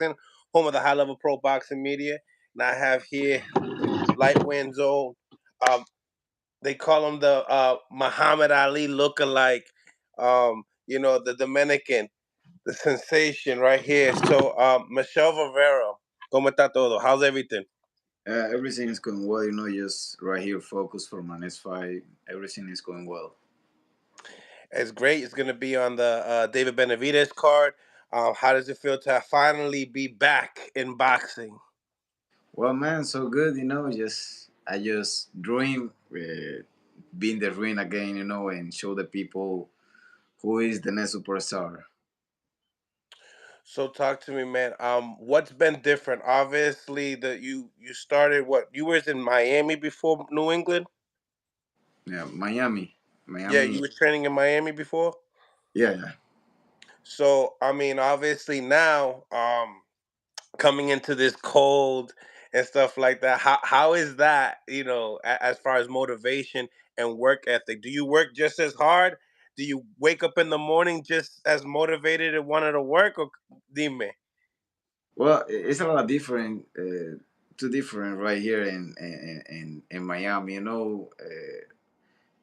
home of the high level pro boxing media. And I have here Lightwind Zone. Um, they call him the Muhammad Ali lookalike. The Dominican, the sensation right here. So, Michelle Rivera, ¿cómo está todo? How's everything? Everything is going well, just right here, focus for my next fight. Everything is going well. It's great. It's going to be on the David Benavidez card. How does it feel to finally be back in boxing? Well, man, so good, just I just dream be in the ring again, and show the people who is the next superstar. So talk to me, man. What's been different? Obviously, that you started what you was in Miami before New England. Yeah, Miami, Yeah, you Miami. were training in Miami before. Yeah, yeah. So I mean, obviously now, coming into this cold and stuff like that. How is that? As far as motivation and work ethic, do you work just as hard? Do you wake up in the morning just as motivated and wanted to work, or dime? Well, it's a lot different, too different right here in Miami.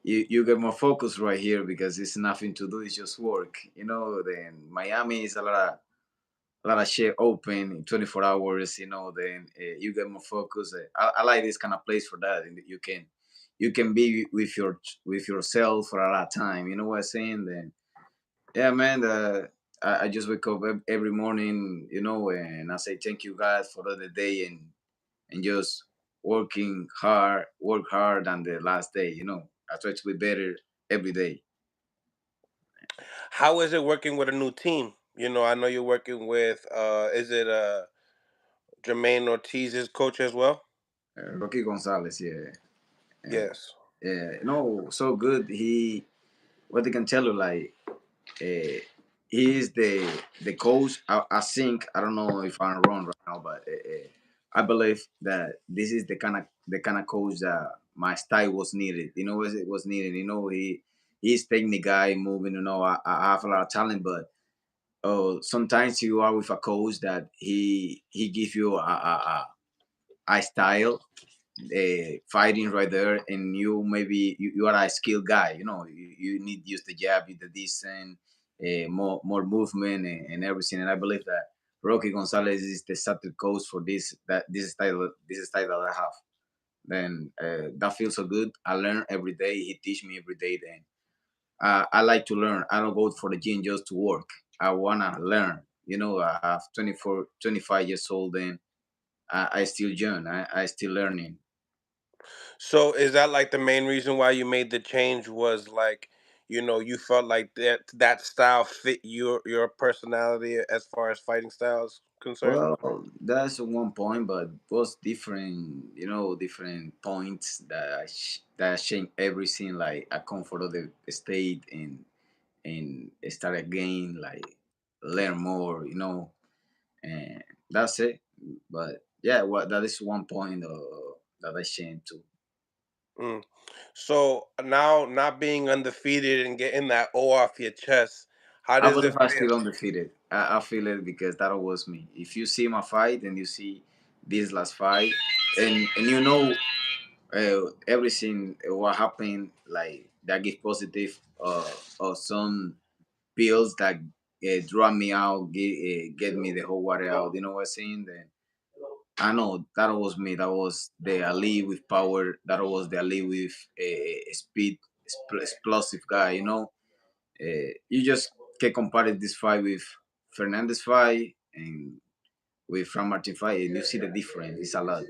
You get more focus right here because it's nothing to do. It's just work. Then Miami is a lot of shit open in 24 hours. Then you get more focus. I like this kind of place for that. And you can be with yourself for a lot of time. You know what I'm saying? Then yeah, man. I just wake up every morning. And I say thank you God for the day and just work hard on the last day. I try to be better every day. How is it working with a new team? I know you're working with. Is it Jermaine Ortiz's coach as well? Rocky Gonzalez, yeah. And Yes. yeah, no, so good. What I can tell you, like, uh, he is the coach. I think I don't know if I'm wrong right now, but I believe that this is the kind of coach that my style was needed. It was needed. He's technical guy, moving. I have a lot of talent, but sometimes you are with a coach that he give you a style fighting right there, and you maybe you are a skilled guy. You need to use the jab, the decent, more movement and everything. And I believe that Rocky Gonzalez is the subtle coach for this style that I have. Then that feels so good. I learn every day. He teach me every day. Then I like to learn. I don't go for the gym just to work. I wanna learn. I have 24, 25 years old, and I still young. I still learning. So is that like the main reason why you made the change was like, you felt like that style fit your personality as far as fighting styles concerned? Well, that's one point, but was different, different points that change everything. Like I come for the state and start again, like learn more, and that's it. But yeah, that is one point that I changed too. Mm. So now not being undefeated and getting that O off your chest, how I does believe it I feel? still undefeated. I feel it because that was me. If you see my fight and you see this last fight, and everything what happened, like that give positive or some pills that draw me out, get me the whole water out. You know what I'm saying? Then I know that was me. That was the Ali with power. That was the Ali with speed, explosive guy. You just can compare this fight with Fernandez fight and with Fran Martin fight, and you see the difference. It's a lot.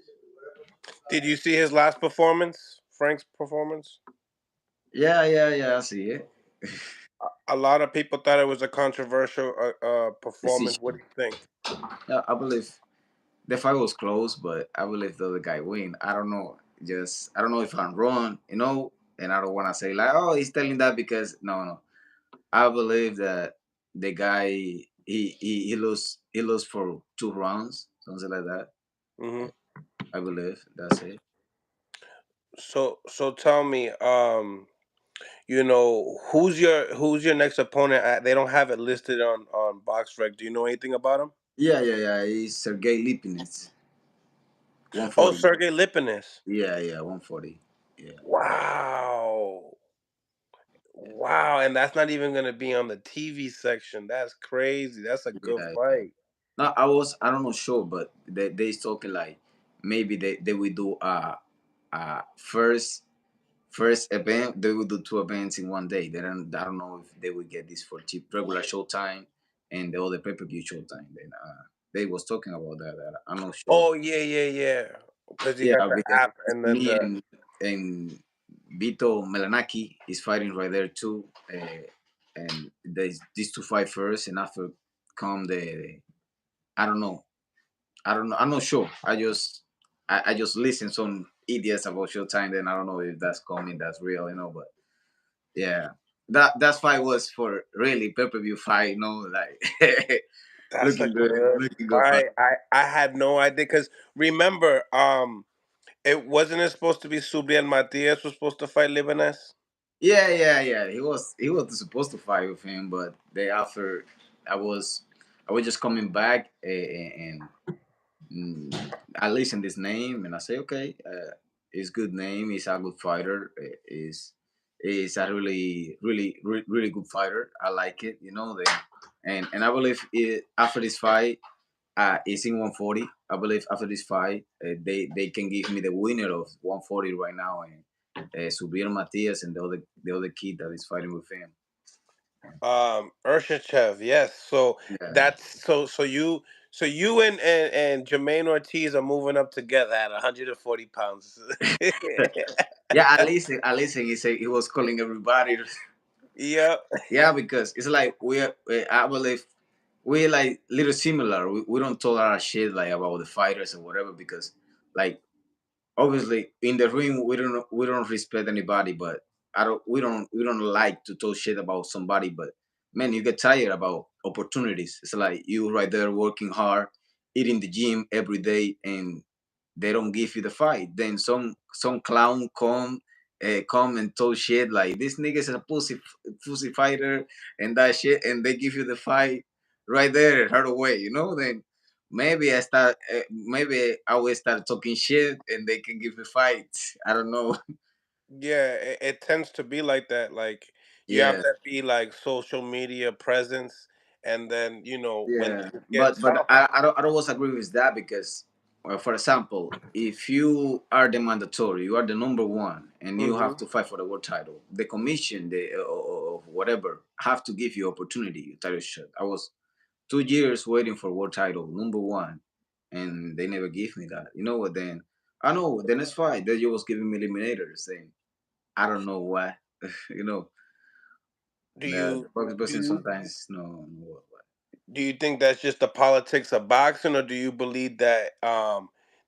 Did you see his last performance, Frank's performance? Yeah, yeah, yeah. I see it. A lot of people thought it was a controversial performance. What Decision. do you think? Yeah, I believe the fight was close, but I believe the other guy win. I don't know. Just I don't know if I'm wrong, and I don't want to say like, oh, he's telling that because no, no. I believe that the guy he lost for 2 rounds, something like that. Hmm. I believe that's it. So tell me, who's your next opponent? They don't have it listed on BoxRec. Do you know anything about him? yeah. It's Sergey Lipinets, Oh, 140. Sergey Lipinets. Yeah, 140. Yeah, Wow. Wow, and that's not even gonna be on the TV section. That's crazy. That's a good yeah. fight. No, I don't know sure, but they talking like maybe they will do first event. They will do two events in one day. I don't know if they will get this for cheap regular show time and the other pay-per-view show time. Then they was talking about that. I'm not sure. Oh yeah, yeah, yeah. Because you Yeah, got the because app and then me the and Vito Melanaki is fighting right there too. And there's these two fight first, and after come the I don't know. I don't know. I'm not sure. I just listen some idiots about Showtime. Then I don't know if that's coming. That's real, you know. But yeah, that fight was for really pay per view fight. You know, like that's a good looking good fight. fight. I had no idea because remember, it wasn't it supposed to be Subriel Matias was supposed to fight Libanese. Yeah. He was supposed to fight with him, but they after I was I was just coming back and I listen this name and I say, okay, it's good name. He's a good fighter. Is a really good fighter. I like it. You know, and I believe after this fight, it's in 140. I believe after this fight, they can give me the winner of 140 right now, and Subir Matias and the other kid that is fighting with him. Urshichev, yes. So Yeah. that's so you and Jermaine Ortiz are moving up together at 140 pounds. Yeah, at least he was calling everybody. Yep. Yeah, because it's like I believe we like little similar. We don't talk a lot of shit like about the fighters or whatever because like obviously in the ring we don't respect anybody, but we don't like to talk shit about somebody. But man, you get tired about opportunities. It's like you right there working hard, eating the gym every day, and they don't give you the fight. Then some clown come and talk shit like this nigga is a pussy fighter and that shit, and they give you the fight right there right away. Then maybe I will start talking shit and they can give me fights. I don't know. Yeah, it tends to be like that. Like you have Yeah, to be like social media presence, and then when yeah, things get but tough. I don't always agree with that because, for example, if you are the mandatory, you are the number one, and you have Hmm. to fight for the world title. The commission, of whatever, have to give you opportunity. Title shot. I was 2 years waiting for world title, number one, and they never give me that. You know what? Then I know the next fight they was giving me eliminators. Then I don't know why. you know, Do the you box person do sometimes no. do you think that's just the politics of boxing, or do you believe that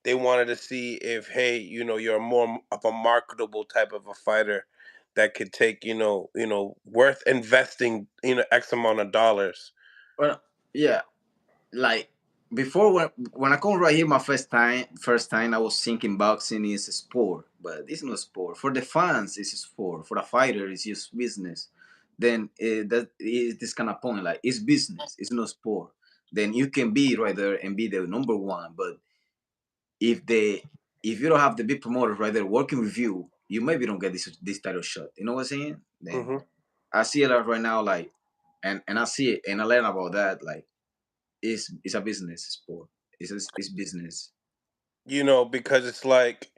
they wanted to see if, hey, you're more of a marketable type of a fighter that could take, worth investing, X amount of dollars. Well, yeah, like before when I come right here my first time I was thinking boxing is a sport, but it's not a sport. For the fans it's a sport, for the fighter it's just business. Then that is this kind of point, like it's business, it's not sport. Then you can be right there and be the number one, but if the if you don't have the big promoter right there working with you, you maybe don't get this title shot. You know what I'm saying? Then Hmm. I see it right now, like, and I see it and I learn about that, like it's a business sport. It's business. Because it's like,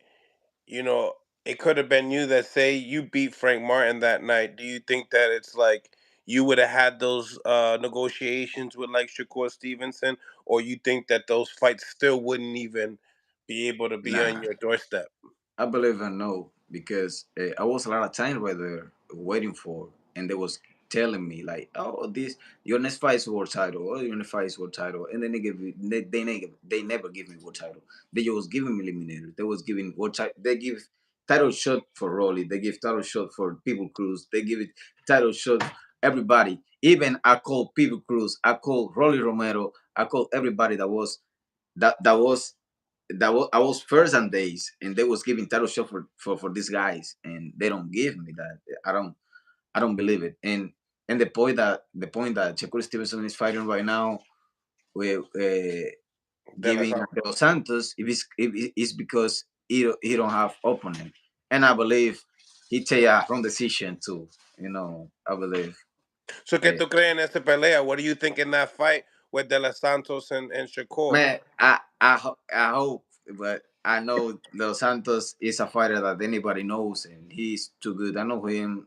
you know, it could have been you that say you beat Frank Martin that night. Do you think that it's like you would have had those negotiations with like Shakur Stevenson, or you think that those fights still wouldn't even be able to be on Nah, your doorstep? I believe I know because I was a lot of time right there waiting for, and they was telling me like, "Oh, this your next fight is world title. Oh, your next fight is world title," and then they never give me world title. They was giving me eliminator. They was giving world title. They give title shot for Rolly. They give title shot for People Cruz. They give it title shot everybody. Even I called People Cruz. I called Rolly Romero. I called everybody that was I was first on days, and they was giving title shot for these guys, and they don't give me that. I don't believe it. And the point that Shakur Stevenson is fighting right now, we De La giving Santos. Dos Santos if it's because he don't have opponent, and I believe he take a wrong decision too. I believe. So, ¿qué Uh, tú crees en esta pelea? What do you think in that fight with De La Santos and Shakur? Man, I hope, but I know Los Santos is a fighter that anybody knows, and he's too good. I know him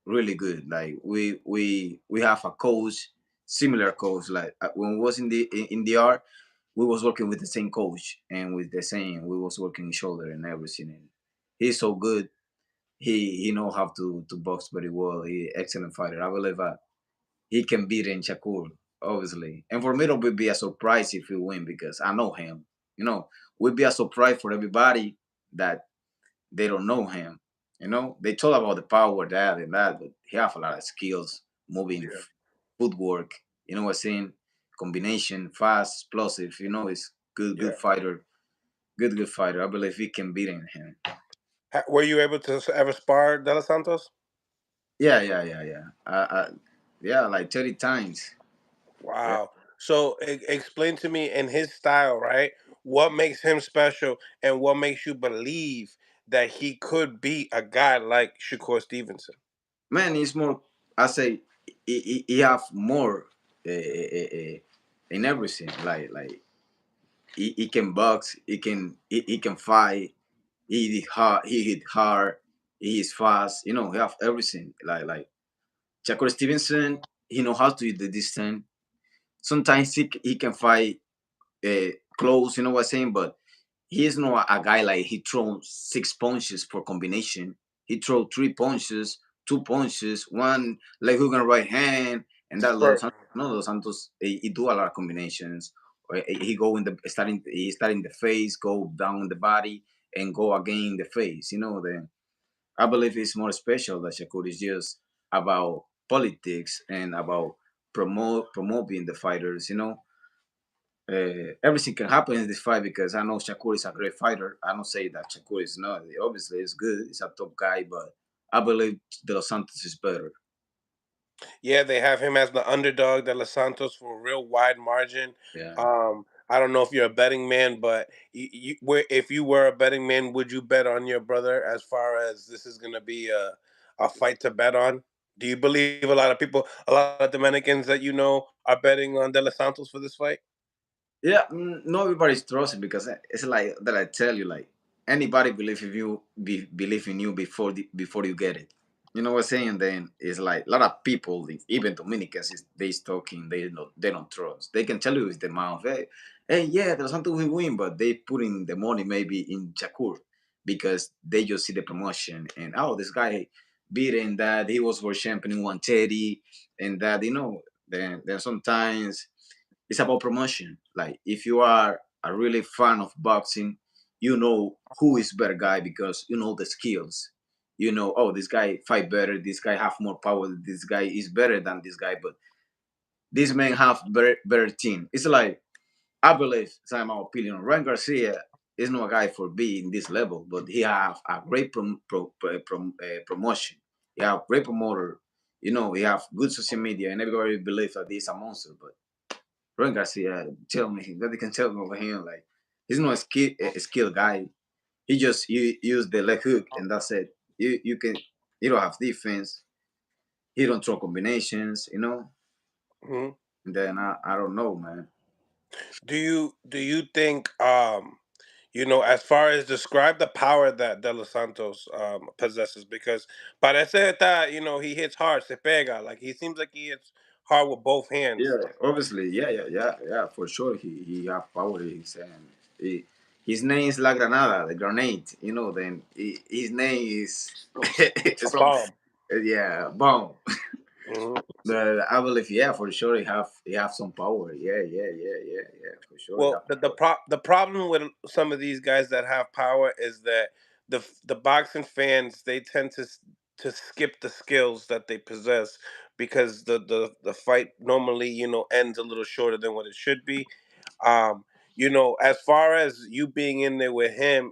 really good. Like we have a coach, similar coach. Like when we was in the art, we was working with the same coach and with the same. We was working shoulder and everything. And he's so good. He know how to box very well. He excellent fighter. I believe he can beat in Shakur, obviously. And for me, it would be a surprise if he win because I know him. Would be a surprise for everybody that they don't know him. They talk about the power, that and that, but he have a lot of skills, moving, Yeah, footwork. You know what I'm saying? Combination, fast, explosive. He's good yeah. fighter, good fighter. I believe he can beat him. Were you able to ever spar De La Santos? Yeah. Yeah, like 30 times. Yeah. Wow. So, explain to me in his style, right? What makes him special, and what makes you believe that he could be a guy like Shakur Stevenson? Man, it's more. I say he have more in everything. Like he can box, he can fight, he hit hard, he is fast. He have everything. Like Shakur Stevenson, he know how to hit the distance. Sometimes he can fight close. You know what I'm saying? But he is not a guy like he throw 6 punches for combination. He throw 3 punches, 2 punches, one leg hook and right hand, and that For Los Santos. No, Los Santos, he do a lot of combinations. He go in the starting, he start in the face, go down in the body, and go again in the face. Then I believe it's more special that Shakur is just about politics and about promoting the fighters. Everything can happen in this fight because I know Shakur is a great fighter. I don't say that Shakur is not. Obviously, he's good. He's a top guy, but I believe De Los Santos is better. Yeah, they have him as the underdog, De Los Santos, for a real wide margin. Yeah. I don't know if you're a betting man, but if you were a betting man, would you bet on your brother as far as this is going to be a fight to bet on? Do you believe a lot of people, a lot of Dominicans that you know, are betting on De Los Santos for this fight? Yeah, not everybody's trusting because it's like that. I tell you, like anybody believe if you believe in you before you get it. You know what I'm saying? Then it's like a lot of people, even Dominicans, they talking. They don't trust. They can tell you it's the mouth. Hey, yeah, there's something we win, but they putting the money maybe in Shakur because they just see the promotion and this guy beating that he was world champion in 130 and that then sometimes it's about promotion. Like if you are a really fan of boxing, you know who is better guy because you know the skills. Oh, this guy fight better. This guy have more power. This guy is better than this guy. But this man have better team. It's like I believe, it's my opinion. Ryan Garcia is not a guy for being this level, but he have a great promotion. He have great promoter. He have good social media, and everybody believes that he's a monster. But Ryan Garcia, tell me what they can tell me over him. Like he's not a skill guy. He just use the leg hook and that's it. You don't have defense. He don't throw combinations. Mhm. And then I don't know, man. Do you think as far as describe the power that De Los Santos possesses, because parece that he hits hard, se pega, like he seems like he hits hard with both hands. Yeah, obviously, yeah, for sure. He have power. His name is La Granada, the grenade. Then his name is A it's from bomb. yeah, bomb. Mhm. But I believe, yeah, for sure, he have some power. Yeah, for sure, he Well, have the power. the problem with some of these guys that have power is that the boxing fans, they tend to skip the skills that they possess, because the fight normally ends a little shorter than what it should be. Um, as far as you being in there with him,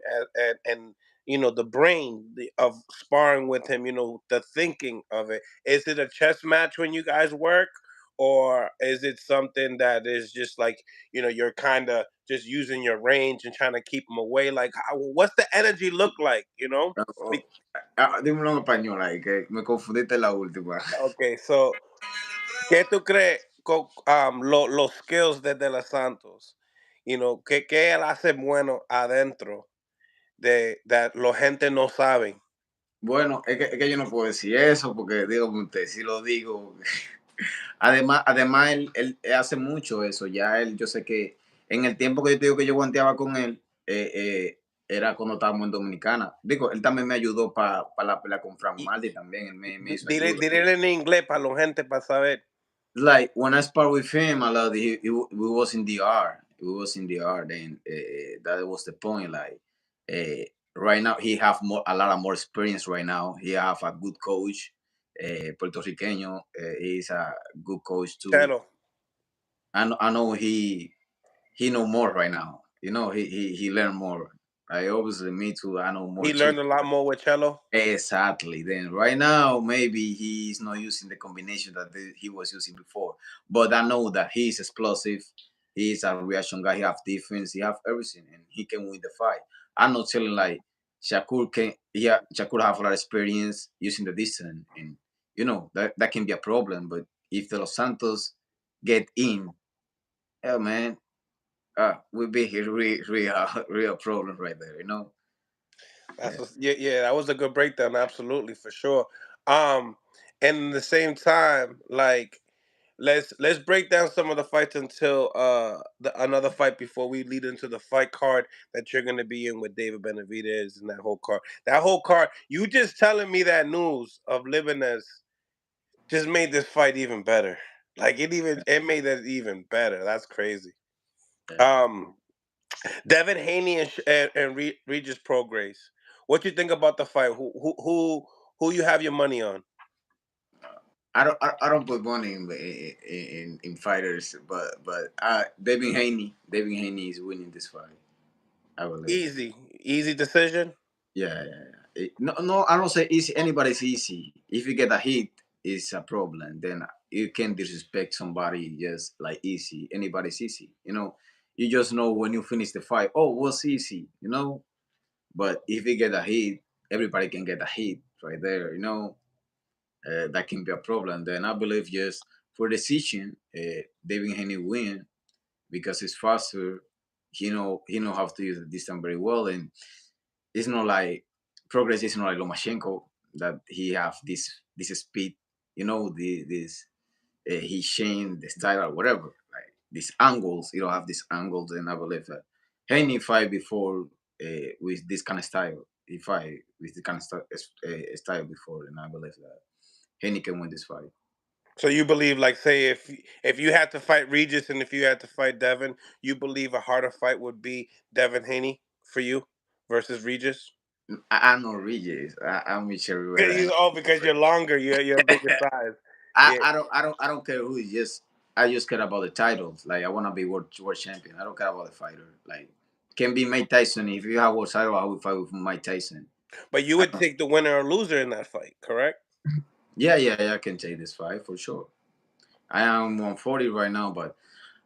and the brain, of sparring with him, the thinking of it, is it a chess match when you guys work, or is it something that is just like you're kind of just using your range and trying to keep them away? Like, what's the energy look like? Oh, dímelo en español ahí, que me confundiste en la última. Okay, so ¿qué tú crees con los skills de De Los Santos? ¿Qué él hace bueno adentro de la gente no sabe? Bueno, es que yo no puedo decir eso, porque digo, usted, si lo digo. Además él hace mucho eso. Ya él, yo sé que en el tiempo que yo te digo que yo guanteaba con él, era cuando estábamos en Dominicana. Digo, él también me ayudó para la pelea con Frank Y Mardi también. Él me hizo dile, ayuda. dile en inglés para la gente para saber. Like when I spar with him, I love we was in the R. We was in the R. Then that was the point. Like right now, he have a lot of more experience. Right now, he have a good coach, Puerto Riqueño. He's a good coach too. Chelo, I know he know more right now. He learned more. I obviously me too. I know more he too. learned a lot more with Chelo. Exactly. Then right now, maybe he's not using the combination that he was using before. But I know that he's explosive. He's a reaction guy. He have defense. He have everything, and he can win the fight. I'm not telling like Shakur can. Yeah, Shakur have a lot of experience using the distance, and that can be a problem. But if the Los Santos get in, yeah, man, we be here real problem right there. That's Yeah. yeah, that was a good breakdown, absolutely for sure. Um, and at the same time, like let's break down some of the fights until another fight before we lead into the fight card that you're gonna be in with David Benavidez and that whole card. That whole card, you just telling me that news of Libanez just made this fight even better. Like it made it even better. That's crazy. Yeah. Um, Devin Haney and Regis Prograis. What you think about the fight? Who you have your money on? I don't put money in fighters, but Devin Haney is winning this fight. I believe. Easy decision. Yeah, yeah, yeah. No, no, I don't say easy. Anybody's easy. If you get a hit, it's a problem. Then you can't disrespect somebody just like easy. Anybody's easy. You just know when you finish the fight. Oh, what's easy? But if you get a hit, everybody can get a hit right there. That can be a problem. Then I believe just for decision, David Haney win because it's faster. He know how to use the distance very well, and it's not like Progress is not like Lomachenko that he have this speed. This he changed the style or whatever. Like these angles, you don't have these angles, and I believe that Haney fight before with this kind of style. He fight with this kind of style before, and I believe that Haney can win this fight. So you believe, like, say, if you had to fight Regis and if you had to fight Devin, you believe a harder fight would be Devin Haney for you versus Regis? I know Regis. I'm Michel Rivera. Because you're longer, you're a bigger size. I, Yeah, I don't I don't I don't care who. I just care about the titles. Like I want to be world champion. I don't care about the fighter. Like can be Mike Tyson. If you have world title, I will fight with Mike Tyson. but you I would don't, take the winner or loser in that fight, correct? yeah, yeah, yeah. I can take this fight for sure. I am 140 right now, but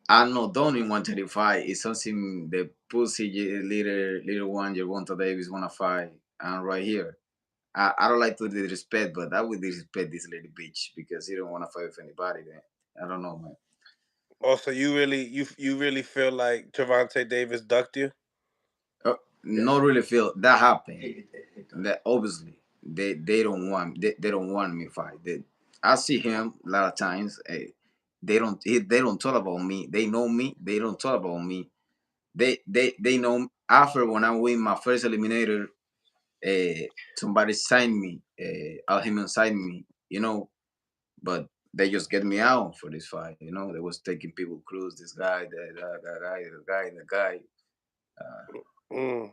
I know Donnie 135 is something the pussy little one Gervonta Davis wanna fight. And right here. I don't like to disrespect, but I would disrespect this little bitch because he don't want to fight with anybody. Then I don't know, man. Also, you really feel like Javante Davis ducked you? Not really feel that happened. That obviously they don't want me to fight. I see him a lot of times. They don't talk about me. They know me. They don't talk about me. They know after when I win my first eliminator. Somebody signed me. Al Heyman signed me. But they just get me out for this fight. They was taking people cruise. This guy, that guy, the guy, the guy. Uh, Mm.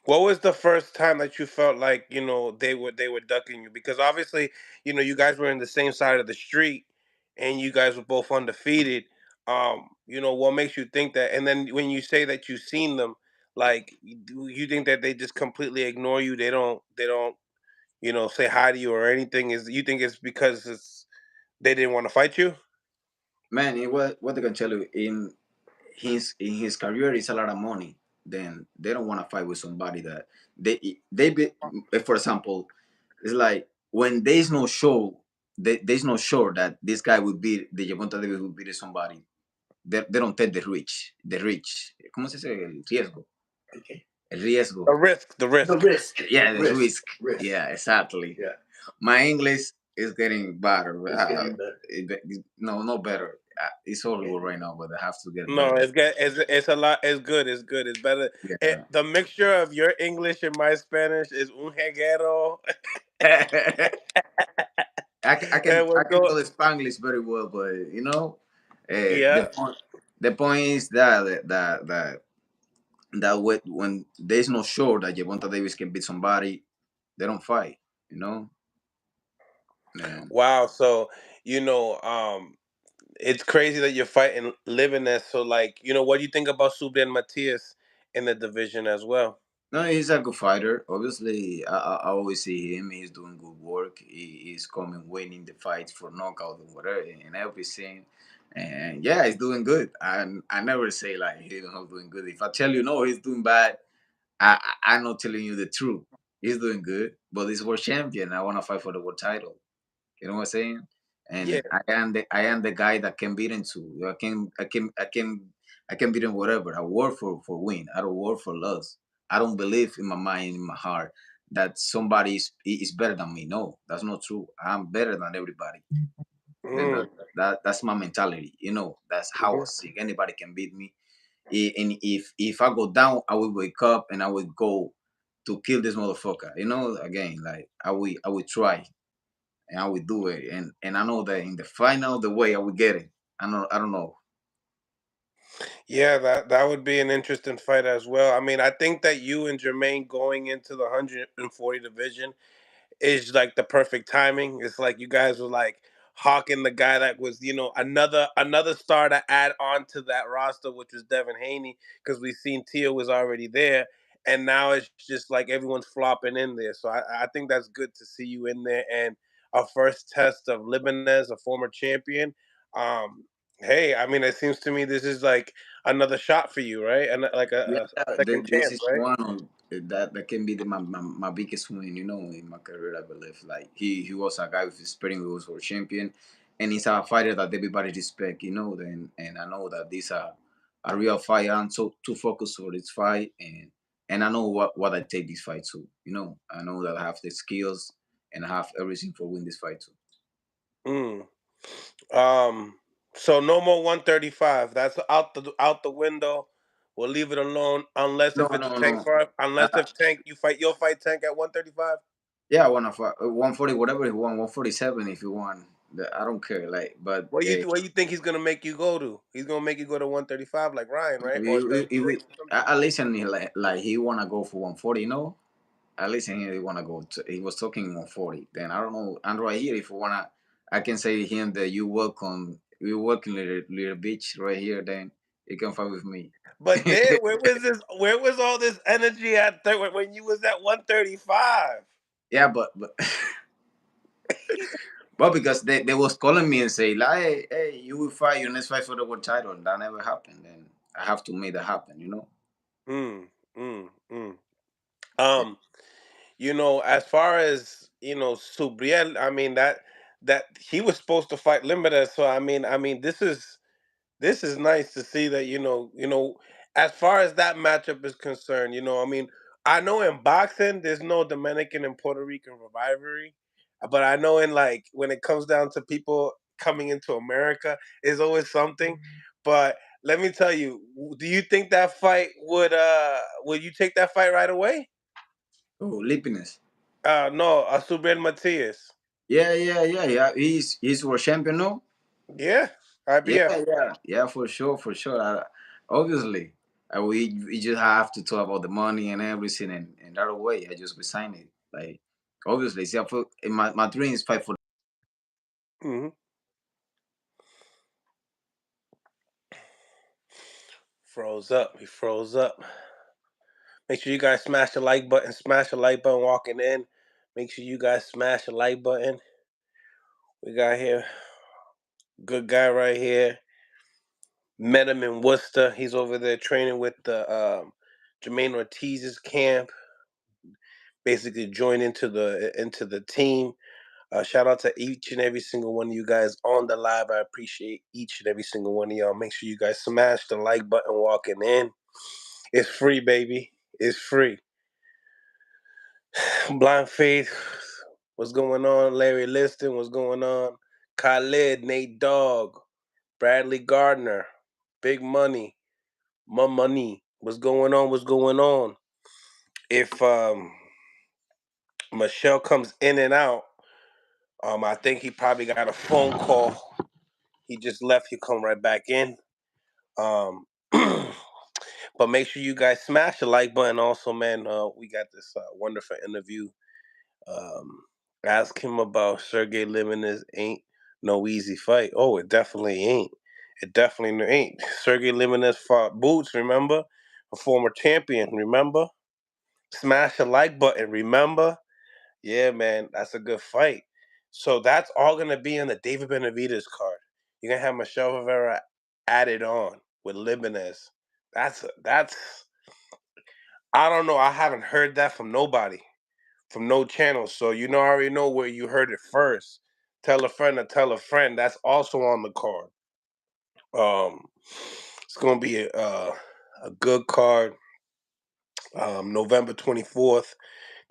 What was the first time that you felt like they were ducking you? Because obviously you guys were in the same side of the street, and you guys were both undefeated. What makes you think that? And then when you say that you've seen them, like, do you think that they just completely ignore you? They don't say hi to you or anything? Is you think it's because they didn't want to fight you? Man, what they can tell you in his career is a lot of money. Then they don't want to fight with somebody that they be, for example, it's like when there's no show, there's no sure that this guy will beat the Javonta Davis will beat somebody. They don't take the rich. ¿Cómo se dice el riesgo? Okay. El riesgo. The risk, the The risk. risk. Yeah, the Risk. risk. Risk. Yeah, exactly. Yeah. My English is getting better. It's getting better. No, no better. It's horrible right now, but I have to get No, better. it's a lot. It's good. It's good. It's better. Yeah. The mixture of your English and my Spanish is un jeguero. I can And we'll I can go. tell Spanglish very well, but Yeah. the point is that when there's no sure that Javonta Davis can beat somebody, they don't fight. You know, and Wow. So you know, it's crazy that you're fighting Liviness. So like, what do you think about Subden Matias in the division as well? no, he's a good fighter. Obviously, I always see him. He's doing good work. He's coming winning the fights for knockout and whatever and everything. And yeah, he's doing good. I never say like he's not doing good. If I tell you no, he's doing bad, I'm not telling you the truth. He's doing good, but he's world champion. I want to fight for the world title. You know what I'm saying? Yeah. And I am the guy that can beat him too. I can beat him whatever. I work for win. I don't work for loss. I don't believe in my mind, in my heart, that somebody is better than me. No, that's not true. I'm better than everybody. Then Mm, that's my mentality. You know, that's how I mhm. think anybody can beat me. And if I go down, I will wake up and I will go to kill this motherfucker. You know, again, like I will try and I will do it. And I know that in the final, the way I will get it. I don't know. Yeah, that would be an interesting fight as well. I mean, I think that you and Jermaine going into the 140 division is like the perfect timing. It's like you guys were like hawking the guy that was, another star to add on to that roster, which was Devin Haney, because we seen Tio was already there, and now it's just like everyone's flopping in there. So I think that's good to see you in there. And a first test of Libanez, a former champion. Um, hey, I mean, it seems to me this is like another shot for you, right? And like Yeah, a second this chance, is right? one of that can be my biggest win, in my career. I believe like he was a guy with Sparring, who was world champion, and he's a fighter that everybody respect. And I know that this a real fight. I'm so too focused for this fight, and I know what I take this fight to. I know that I have the skills and I have everything for win this fight too. Mm. So no more 135. That's out the window. We'll leave it alone unless No, if it's no, Tank no. for unless if Tank you'll fight Tank at 135. Yeah, I want to fight 140, whatever he want, 147 if you want. I don't care. Like, but Where you think he's gonna make you go to? He's gonna make you go to 135 like Ryan, right? Or I listen. Like he wanna go for 140. I listen. He wanna go. He was talking 140. Then I don't know. And right here, if you wanna, I can say to him that you welcome little bitch right here. Then you can fight with me. But there, where was this? Where was all this energy at when you was at 135? Yeah, but but because they was calling me and say like, hey, you will fight your next fight for the world title, and that never happened. Then I have to make that happen. Mm, mm. Um, as far as Subriel, I mean that he was supposed to fight Limited. So I mean, this is nice to see that as far as that matchup is concerned. I mean, I know in boxing there's no Dominican and Puerto Rican rivalry, but I know in like when it comes down to people coming into America, is always something. But let me tell you, do you think that fight would you take that fight right away? Oh, Lipinets. No, Asuben Matias. Yeah. He's world champion, no? Yeah, Yeah, IBF. yeah, for sure. Obviously, we just have to talk about the money and everything, and that way, I just resign it. Like, obviously, see, my dream is fight for. Hmm. Froze up. He froze up. Make sure you guys smash the like button. Smash the like button walking in. Make sure you guys smash the like button. We got here. Good guy right here. Met him in Worcester. He's over there training with the Jermaine Ortiz's camp. Basically, joined into the team. Shout out to each and every single one of you guys on the live. I appreciate each and every single one of y'all. Make sure you guys smash the like button walking in. It's free, baby. It's free. Blind Faith, what's going on? Larry Liston, what's going on? Khalid, Nate Dogg, Bradley Gardner, Big Money, Money. What's going on? What's going on? If Michelle comes in and out, I think he probably got a phone call. He just left. He come right back in. Um, but make sure you guys smash the like button. Also, man, we got this wonderful interview. Um, ask him about Sergey Lipinets ain't no easy fight. Oh, it definitely ain't. It definitely ain't. Sergey Lipinets fought Boots, remember? A former champion, remember? Smash the like button, remember? Yeah, man, that's a good fight. So that's all gonna be in the David Benavidez card. You're gonna have Michelle Rivera added on with Lipinets. That's I don't know. I haven't heard that from nobody, from no channel. So I already know where you heard it first. Tell a friend to tell a friend. That's also on the card. It's gonna be a good card. November 24th.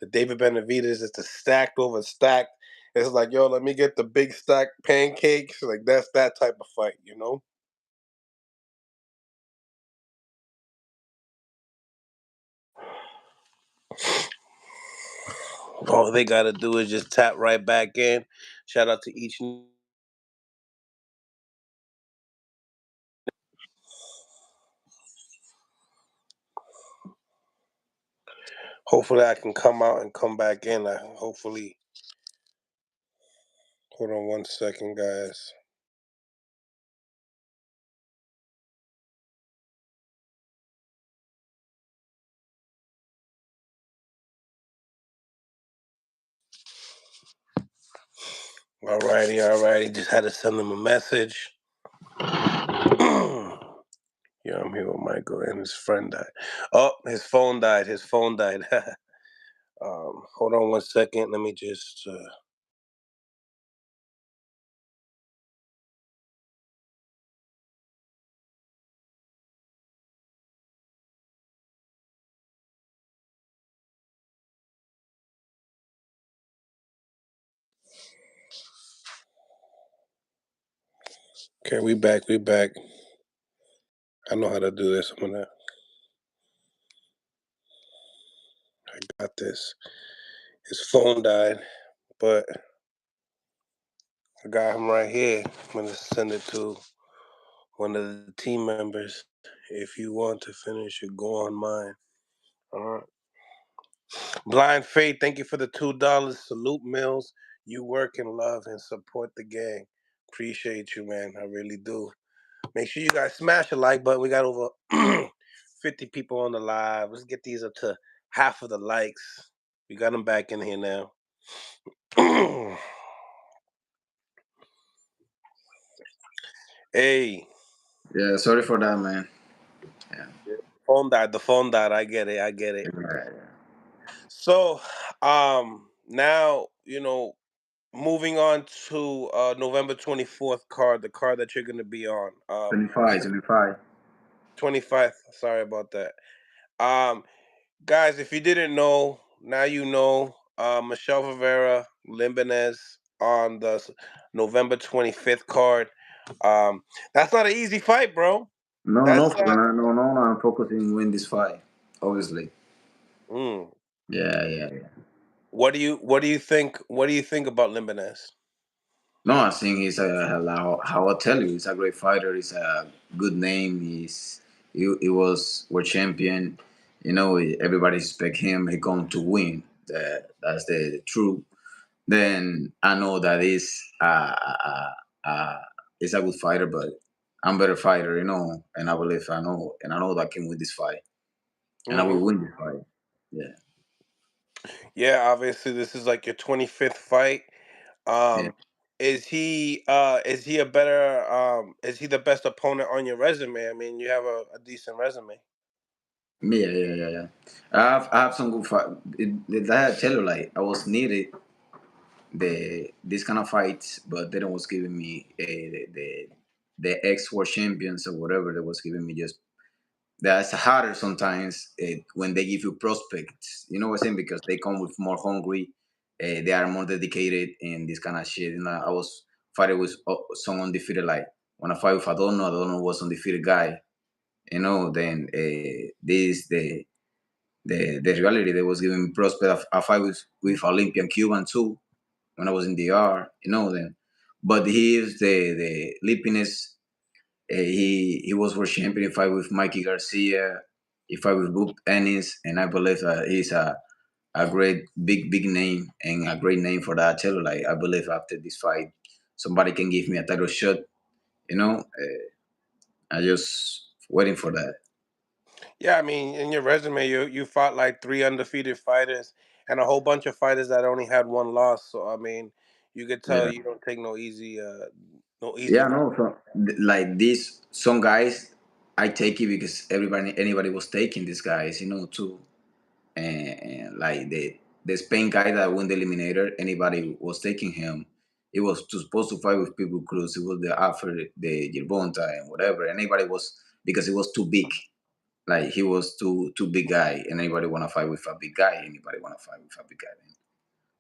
The David Benavidez is the stacked over stacked. It's like, yo, let me get the big stack pancakes. Like that's that type of fight. All they gotta do is just tap right back in. Shout out to each. Hopefully, I can come out and come back in. Hopefully, hold on 1 second, guys. All righty. Just had to send him a message. Yeah, I'm here with Michael and his friend died. Oh, his phone died. His phone died. Hold on 1 second. Let me just. Okay, we back. We back. I know how to do this. I got this. His phone died, but I got him right here. I'm gonna send it to one of the team members. If you want to finish it, go on mine. All right. Blind Faith, thank you for the $2. Salute Mills. You work and love and support the gang. Appreciate you, man. I really do. Make sure you guys smash the like button. We got over 50 people on the live. Let's get these up to half of the likes. We got them back in here now. Hey. Yeah, sorry for that, man. Yeah. Phone died. The phone died. I get it. I get it. Yeah. So, now moving on to November 24th card, the card that you're gonna be on. 25, 25. 25th. Sorry about that. Um, guys, if you didn't know, now you know. Michelle Rivera, Limbinez on the November 25th card. Um, that's not an easy fight, bro. No, That's no, no, no, no. I'm focusing win this fight, obviously. mm. Yeah, yeah, yeah. What do you think? What do you think about Limbinez? No, I think he's how I tell you, he's a great fighter. He's a good name. He was world champion. Everybody expect him. He going to win. That's the truth. Then I know that he's a good fighter, but I'm better fighter, and I believe I know that I can win this fight, and I will Mm. win this fight. Yeah, Yeah, obviously this is like your 25th fight. yeah. Um, is he a better is he the best opponent on your resume? I mean, you have a decent resume. Yeah. I have some good fight. That I tell you, like I was needed the this kind of fights, but they was giving me the ex world champions or whatever. They was giving me just that's harder sometimes when they give you prospects. You know what I'm saying? Because they come with more hungry, they are more dedicated and this kind of shit. You know, I was fighting with some undefeated. Like when I fight with Adorno was undefeated guy. You know, then this the reality they was giving me prospect. I fight with Olympian Cuban too when I was in DR. You know, then but he is the Lipinets. He was world champion. He fight with Mikey Garcia. He fight with Boop Ennis, and I believe he's a great big name and a great name for that. I tell you, like I believe after this fight, somebody can give me a title shot. You know, I just waiting for that. Yeah, I mean, in your resume, you fought like three undefeated fighters and a whole bunch of fighters that only had one loss. So I mean, you could tell Yeah, you don't take no easy yeah, fight. no. So, like these some guys, I take it because anybody was taking these guys, you know, too. And like the Spain guy that won the eliminator, anybody was taking him. He was supposed to fight with People Cruz. He was the after the Yerbonta and whatever. Anybody was because he was too big. Like he was too big guy, and anybody wanna fight with a big guy. Anybody wanna fight with a big guy.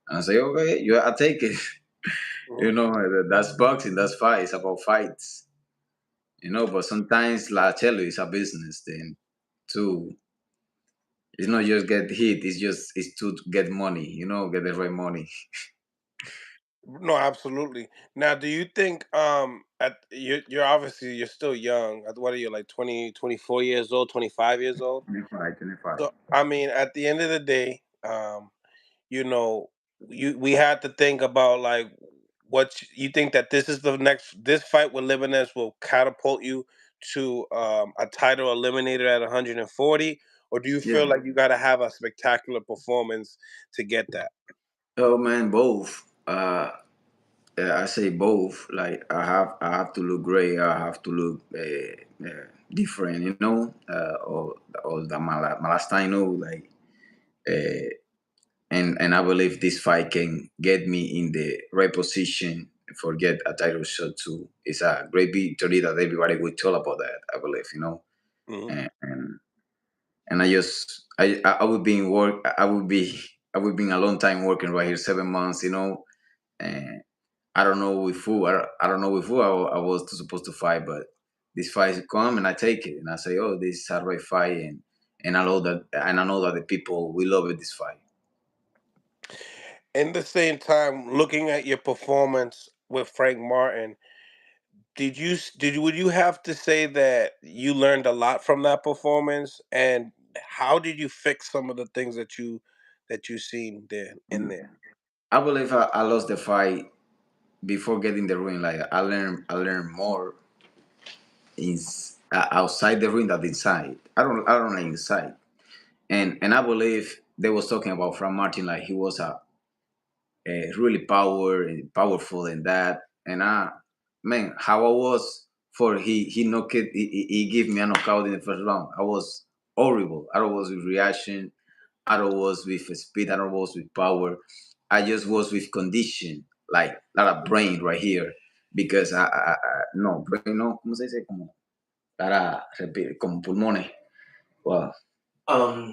And I say, okay, I take it. You Mhm. know, that's boxing. That's fight. It's about fights. You know, but sometimes, like I tell you, it's a business. Then, too, it's not just get hit. It's to get money. You know, get the right money. No, absolutely. Now, do you think at you're obviously you're still young. What are you like 20, 24 years old, 25 years old? 25, 25. So I mean, at the end of the day, you know, we had to think about like you think that this fight with Lebanese will catapult you to a title eliminator at 140, or do you Yeah. feel like you got to have a spectacular performance to get that? Oh man, both. I say both. Like I have to look great. I have to look different. You know, or the my last time. You know, like. Uh, and I believe this fight can get me in the right position for get a title shot too. It's a great victory that everybody will tell about that. I believe, you know, Hmm. and I would be in work. I would be in a long time working right here, 7 months, you know, and I don't know with who I don't know with who I was supposed to fight, but this fight come and I take it and I say, oh, this is a right fight, and I know that the people will love it, this fight. In the same time, looking at your performance with Frank Martin, would you have to say that you learned a lot from that performance, and how did you fix some of the things that you seen there in there? I believe I lost the fight before getting the ring. Like I learned more outside the ring than inside. I don't like inside. And I believe they was talking about Frank Martin like he was a really powerful in that. And man, how I was for he knocked it, he gave me a knockout in the first round. I was horrible. I was with reaction. I don't was with speed. I don't was with power. I just was with condition, like not a brain right here, because no brain no, ¿cómo se dice? Como para como pulmones. Well,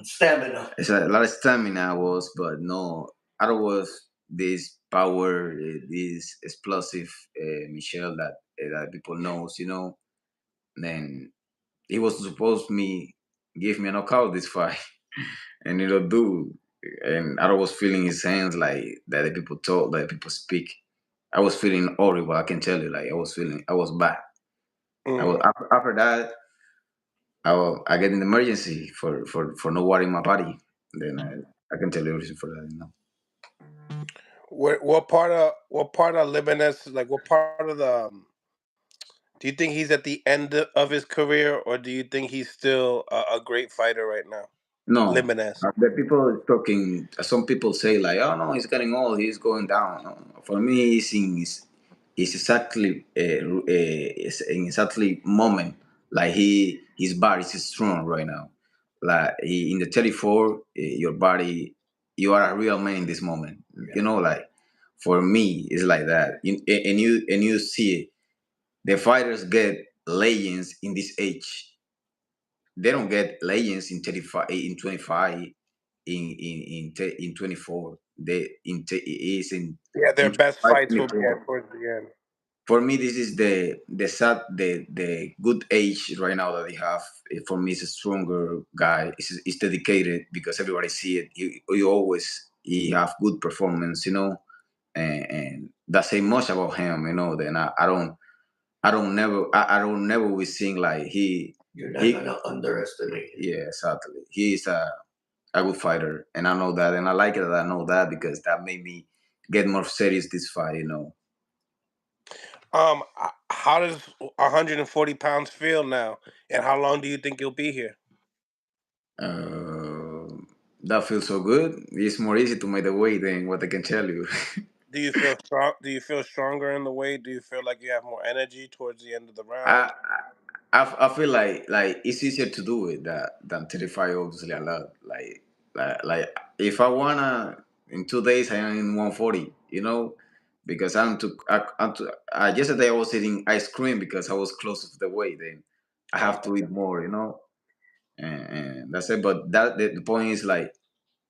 stamina. It's a lot of stamina was, but no, I don't was this power, this explosive Michelle that people knows, you know. Then he was supposed me give me a knockout this fight. And it'll do. And I was feeling his hands like that the people talk, that people speak. I was feeling horrible. I can tell you, like I was bad. I was Mm. after that. I get an emergency for no water in my body. Then I can tell you everything for that. You know. What part of Lebanese, like what part of the do you think he's at the end of his career, or do you think he's still a great fighter right now? No, Lebanese. the people talking. Some people say like, "Oh no, he's getting old. He's going down." No, for me, he's in his it's exactly it's in exactly moment like his body is strong right now. Like in the 34, your body, you are a real man in this moment. You know, like for me, it's like that. And you see it. The fighters get legends in this age. They don't get legends in 35, in 25, in 24. They is Yeah, their in best 25, fights will be 24. at towards the end. For me, this is the good age right now that they have. For me, it's a stronger guy. It's dedicated because everybody see it. He have good performance, and that say much about him, Then I don't never will think like You're not he gonna underestimate him. yeah, exactly. He is a good fighter, and I know that, and I like it that I know that because that made me get more serious this fight. How does 140 pounds feel now, and how long do you think you'll be here? Uh, that feels so good. It's more easy to make the weight than what I can tell you. Do you feel strong? Do you feel stronger in the weight? Do you feel like you have more energy towards the end of the I, round? I feel like it's easier to do it than 35 obviously a lot. Like if I wanna in 2 days I am in 140, because yesterday I was eating ice cream because I was close to the weight. Then I have to eat more. And that's it. But the point is like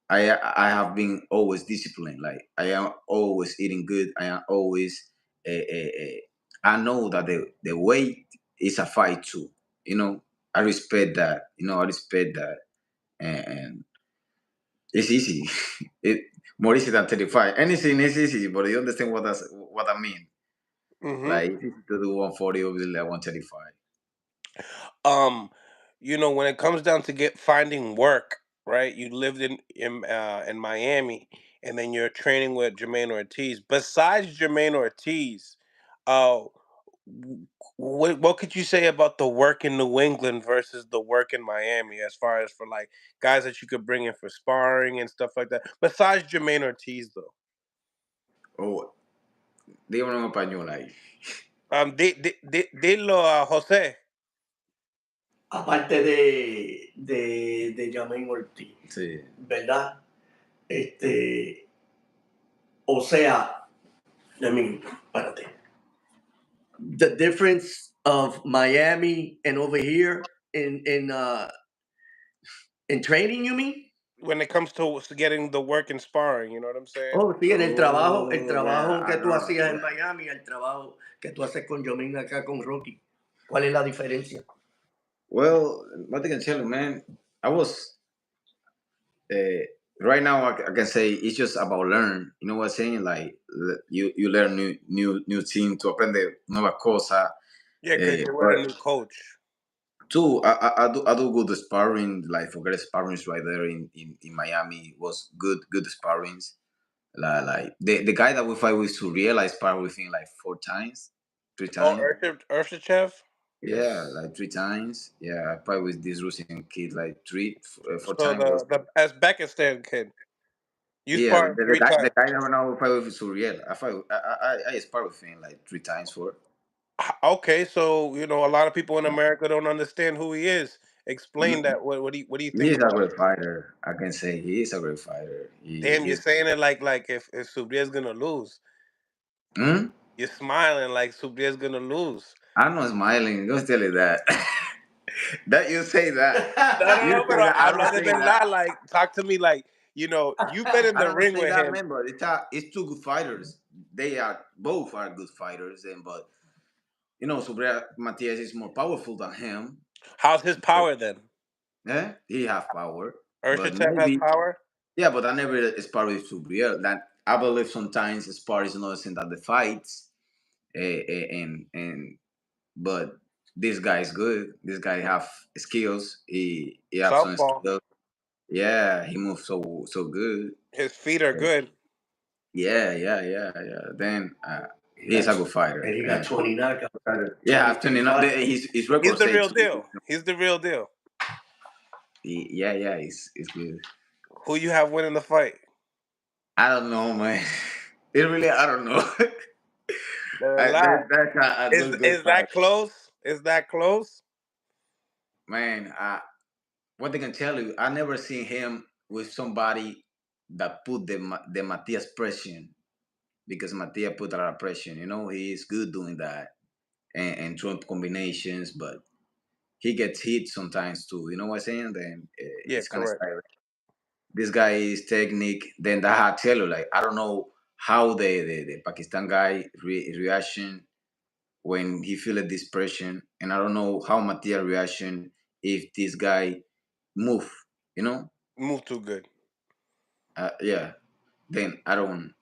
I have been always disciplined. Like I am always eating good. I am always. I know that the weight is a fight too. You know, I respect that. I respect that, and it's easy. it more easy than 35. Anything is easy, but you understand what I mean. Mm-hmm. Like it's easy to do 140, obviously like 135. Um, when it comes down to get finding work, right? You lived in Miami, and then you're training with Jermaine Ortiz. Besides Jermaine Ortiz, uh, what could you say about the work in New England versus the work in Miami, as far as for like guys that you could bring in for sparring and stuff like that? Besides Jermaine Ortiz, though, Oh, dígame en español ahí. dilo a Jose. Aparte de Jermaine Ortiz, Sí. ¿verdad? Este, o sea, I mean, espérate. The difference of Miami and over here in training, you mean? When it comes to getting the work in sparring, you know what I'm saying? Oh, sí, en el Oh, man, trabajo I que tú don't hacías know. en Miami, el trabajo que tú haces con Jomin acá con Rocky. ¿Cuál es la diferencia? Well, what I can tell you, man, I was uh, right now. I can say it's just about learn. You know what I'm saying? Like you learn new thing to aprender nueva cosa. Yeah, because you're with But a new coach. two, I do good sparring. Like forget sparrings right there in Miami was good sparrings. Like the guy that we fight with to realize spar with him like 4 times, three Oh, times. Urshichev. Yeah, Yes. like 3 times. Yeah, I played with this Russian kid like four So times also. the Uzbekistan kid. You Yeah, sparred the three guy times. the guy that now play with Suriel. I sparred with him like 3 times for. Okay, so a lot of people in America don't understand who he is. Explain Mm, that. What do you He think is a about it? great fighter. I can say he is a great fighter. Damn, He you're is. saying it like if Subriel's gonna lose. Hmm? You're smiling like Subriel's gonna lose. I'm not smiling. Don't tell you that. That you say that. No, no, You no, say but that. I don't other say than that. that, like, talk to me like, you've been in I the don't ring say with that, him. man. But it's two good fighters. They are both are good fighters, and but Sobria Matias is more powerful than him. How's his power then? He have power, but Urshichev has maybe power. yeah. But I never spar with Sobria. That I believe sometimes spar is not than the fights, and but this guy is good. This guy have skills. He have some Southpaw. skills. Yeah, he moves so good. His feet are good. Yeah. Then He he's got, a good fighter. and he got 20 knockouts out of Yeah, 23 after fights. his He's record the say real too. deal. He's the real deal. Yeah, it's good. Who you have winning the fight? I don't know, man. It really, I don't know. De verdad. That's a good Is fight, that close? Is that close? man. What they can tell you, I never seen him with somebody that put the Matias pressure because Matias put a lot of pressure. You know, he is good doing that and throwing combinations, but he gets hit sometimes too. You know what I'm saying? Then Yeah, it's kind of correct. style. This guy is technique. Then that I tell you, like I don't know how the Pakistan guy reaction when he feel this pressure, and I don't know how Matias reaction if this guy move. You know? Move too good. Yeah. Then I don't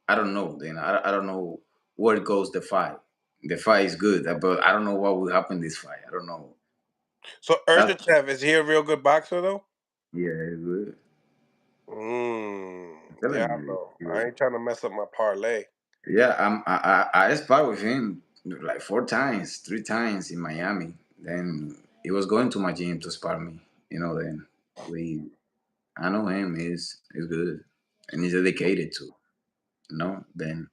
know. Then I don't know where goes the fight. The fight is good, but I don't know what will happen this fight. I don't know. So That Urzachev, is he a real good boxer though? yeah, it's good. I'm telling you, Diablo. I ain't trying to mess up my parlay. yeah. I sparred with him like 4 times, 3 times in Miami. Then he was going to my gym to spar me. You know. Then we I know him. He's good and he's dedicated to. You know. Then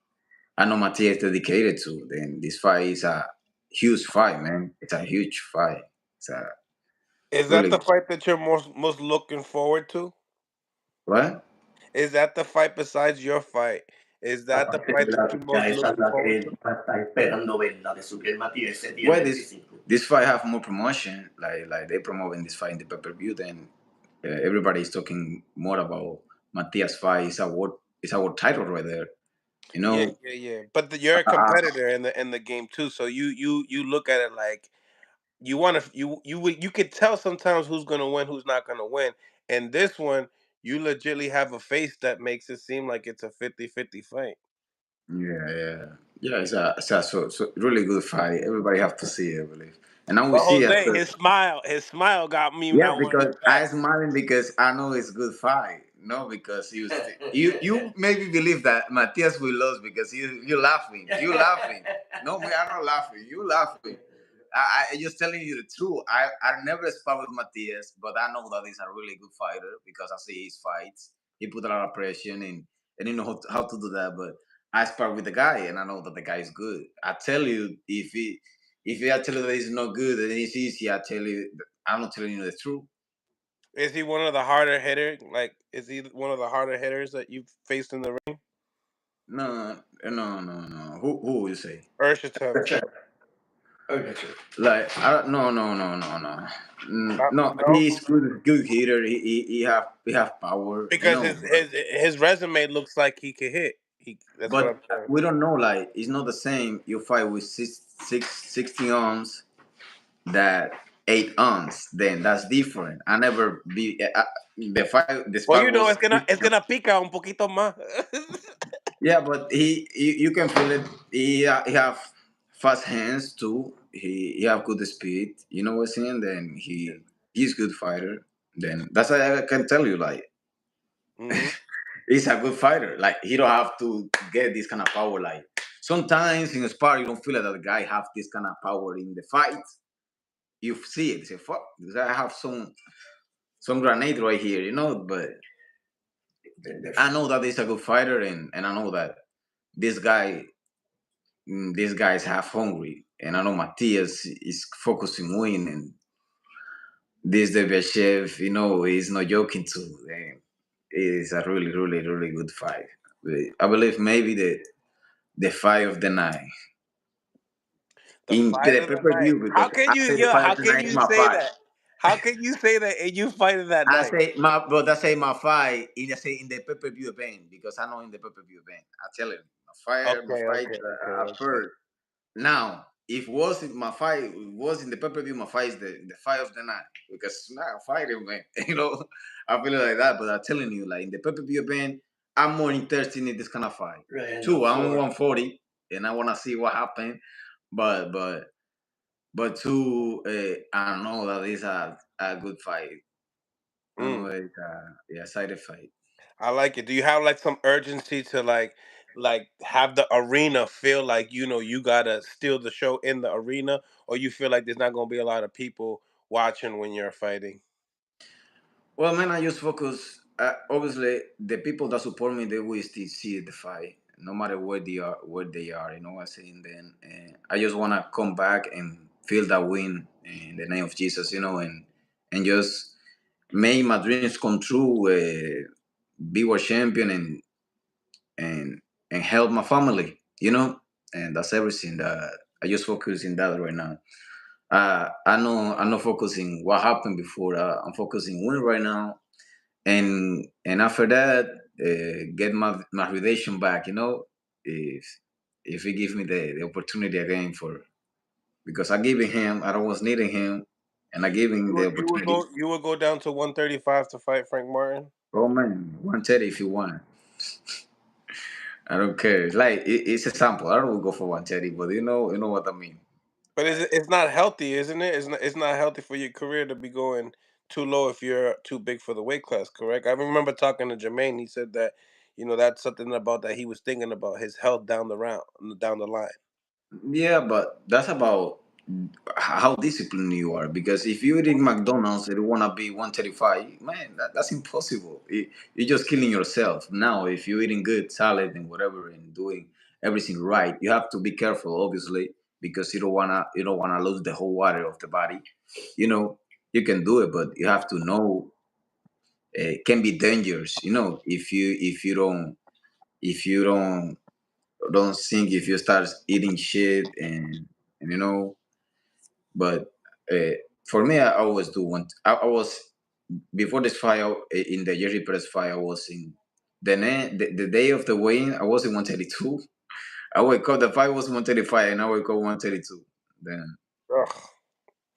I know Matias is dedicated to. Then this fight is a huge fight, man. It's a huge fight. It's a Is that really the fight that you're most looking forward to? what? Is that the fight besides your fight? Is that the Aparte fight de that la you're lucha, most esa es looking la que forward él to? está esperando verla de Subriel Matías ese día el Well, this 25. this fight have more promotion. Like they promoting this fight in the pay per view. Then everybody is talking more about Matias fight. It's our title right there. You Yeah, know. yeah, yeah. But you're a competitor in the game too, so you look at it like you want to you could tell sometimes who's gonna win, who's not gonna win. And this one, you legitly have a face that makes it seem like it's a 50-50 fight. Yeah, yeah, yeah. It's a really good fight. Everybody have to see it, I believe. And now we But see Jose, after. his smile got me Yeah, not wanting to because I bet. smiling because I know it's good fight. No, because you maybe believe that Matias will lose because you laughing. You laughing. No, me, I'm not laughing. You laughing. I just telling you the truth. I never spar with Matias, but I know that he's a really good fighter because I see his fights. He put a lot of pressure and he know how to do that. But I spar with the guy and I know that the guy is good. I tell you if I tell you that he's not good and it's easy, I tell you I'm not telling you the truth. Is he one of the harder hitters? Like, is he one of the harder hitters that you've faced in the ring? No, no, no, no. Who will you say? Urshichev. Like no, no, no, no, no. No, No, he's good hitter. He have power, you because know. his resume looks like he could hit. That's what But I'm saying. we don't know. Like it's not the same. You fight with 60 ounce that 8 ounce. Then that's different. I never be the fight. The Well, spot you know, was it's gonna pica un poquito más. yeah, but you can feel it. He have fast hands too. He have good speed. You know what I'm saying? Then he's good fighter. Then that's why I can tell you like Hmm. he's a good fighter. Like he don't have to get this kind of power. Like sometimes in a spar you don't feel that the guy have this kind of power in the fight. You see it. You say fuck, because I have some grenade right here. You know, but I know that he's a good fighter, and I know that this guy these guys half hungry, and I know Matias is focusing win, and this Devashev, you know, he's not joking too. And it's a really, really, really good fight. I believe maybe the fight of the night The in the fight of pay the per night. view because I say the fight How of the can night is you my say fight. that? How can you say that and you fighting that I night? say my, but I say my fight in I say in the pay per view event because I know in the pay per view event. I tell him my Okay, fight okay, okay, at okay. first. Now, if was it my fight was in the pay per view, my fight is the fight of the night because now fighting man, you know, I feel like that. But I'm telling you, like in the pay per view event, I'm more interested in this kind of fight. Right, Two, I'm four. 140, and I want to see what happened. But two, I know that it's a good fight. I know Mm, it's a side fight. I like it. Do you have like some urgency to like have the arena feel like you gotta steal the show in the arena, or you feel like there's not gonna be a lot of people watching when you're fighting? Well, man, I just focus. Obviously, the people that support me, they will still see the fight. no matter where they are. You know what I'm saying? Then I just wanna come back and feel that win in the name of Jesus. And just make my dreams come true. Be world champion and and help my family. And that's everything that I just focus in that right now. I'm not focusing what happened before. I'm focusing win right now, and after that, get my relation back. If if he gives me the opportunity again because I gave it him, I was needing him, and I gave him the opportunity. You would go down to 135 to fight Frank Martin. Oh man, 130 if you want. I don't care. It's like it's a sample. I don't go for 130, but you know what I mean. But it's not healthy, isn't it? It's not healthy for your career to be going too low if you're too big for the weight class, correct? I remember talking to Jermaine. He said that that's something about that he was thinking about his health down the line. Yeah, but that's about how disciplined you are. Because if you eating McDonald's and you wanna be 135, man, that's impossible. You're just killing yourself. Now, if you're eating good salad and whatever and doing everything right, you have to be careful, obviously, because you don't wanna lose the whole water of the body. You know, you can do it, but you have to know it can be dangerous. If you don't think if you start eating shit and. But uh, for me, I always do want. I was before this fight in the Jerry Press fight. I was in the day of the weigh-in. I was in 132. I wake up. The fight was 135, and I wake up 132. Then Ugh.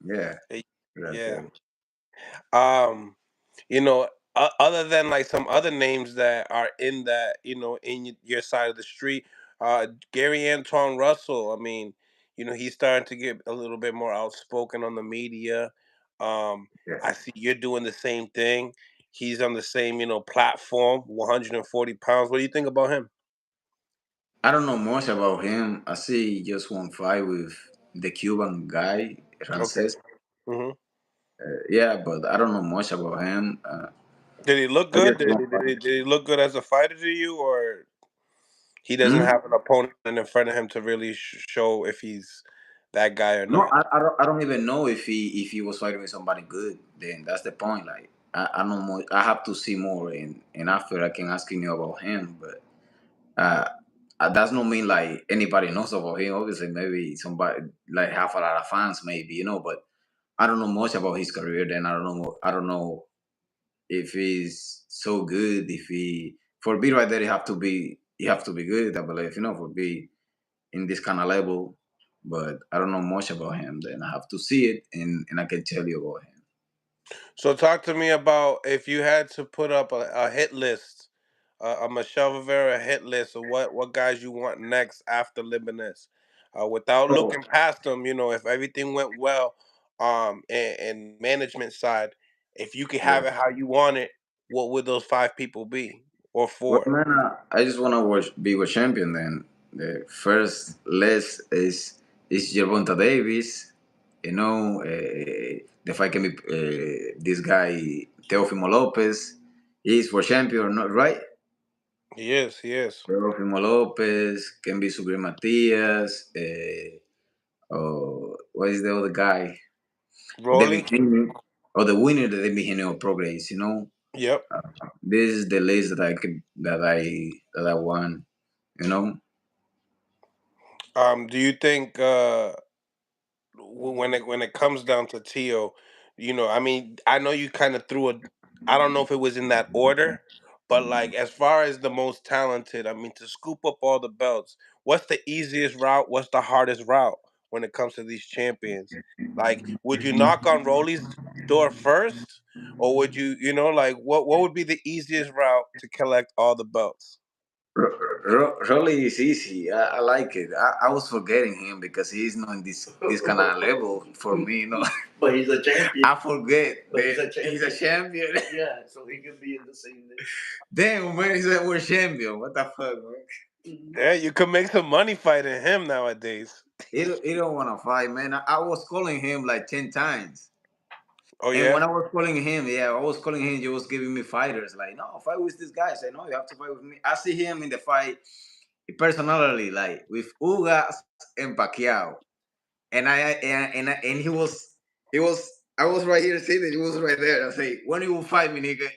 yeah, Eh, that's Yeah. it. Um, other than like some other names that are in that, in your side of the street, Gary Anton Russell. I mean, he's starting to get a little bit more outspoken on the media. Um, Yeah. I see you're doing the same thing. He's on the same, platform, 140 pounds. What do you think about him? I don't know much about him. I see just one fight with the Cuban guy, Okay. Frances. hmm Yeah, but I don't know much about him. Did he look I good? just Did, one did, fight. did did he look good as a fighter to you, or he doesn't Hmm? have an opponent in front of him to really show if he's that guy or No, not? I don't even know if he was fighting with somebody good. Then that's the point. Like I know more. I have to see more, and after I can ask you about him. But uh, that's not mean like anybody knows about him. Obviously, maybe somebody like have a lot of fans, maybe. But I don't know much about his career. Then I don't know if he's so good. If he for be right there, you have to be good. I believe for be in this kind of level, but I don't know much about him. Then I have to see it, and I can tell you about him. So talk to me about if you had to put up a hit list, a Michelle Rivera hit list of what guys you want next after Lipinets, without Bro, looking past them. If everything went well, and management side, if you could have yeah. it how you want it, what would those five people be or Well, four? man, I just want to be a champion. Then the first list is Gervonta Davis. The fight can be this guy Teofimo Lopez. He's for champion, not right? He is. He is. Teofimo Lopez can be Subir Matias. What is the other guy? Devin Rolly. Haney, or the winner that Devin Haney or Prograis. Yep. This is the list that I won. You know, Do you think when it comes down to Tio, I mean, I know you kind of threw a. I don't know if it was in that order, but like as far as the most talented, I mean, to scoop up all the belts, what's the easiest route? What's the hardest route when it comes to these champions? Like, would you knock on Rolly's door first, or would like what would be the easiest route to collect all the belts? Rolly is easy. I like it. I was forgetting him because he's not in this kind of level for me. But he's a champion. I forget But he's a that he's a champion. Yeah, so he can be in the same list. Damn, man, he's a world champion. What the fuck, man? Yeah, you could make some money fighting him nowadays. He don't want to fight, man. I was calling him like 10 times. Oh And when yeah. I was calling him, yeah, I was calling him. He was giving me fighters. Like, no, fight with this guy. I said, no, you have to fight with me. I see him in the fight. personally, like with Ugas and Pacquiao, and he was. I was right here sitting. He was right there. I say, when you will fight me, nigga?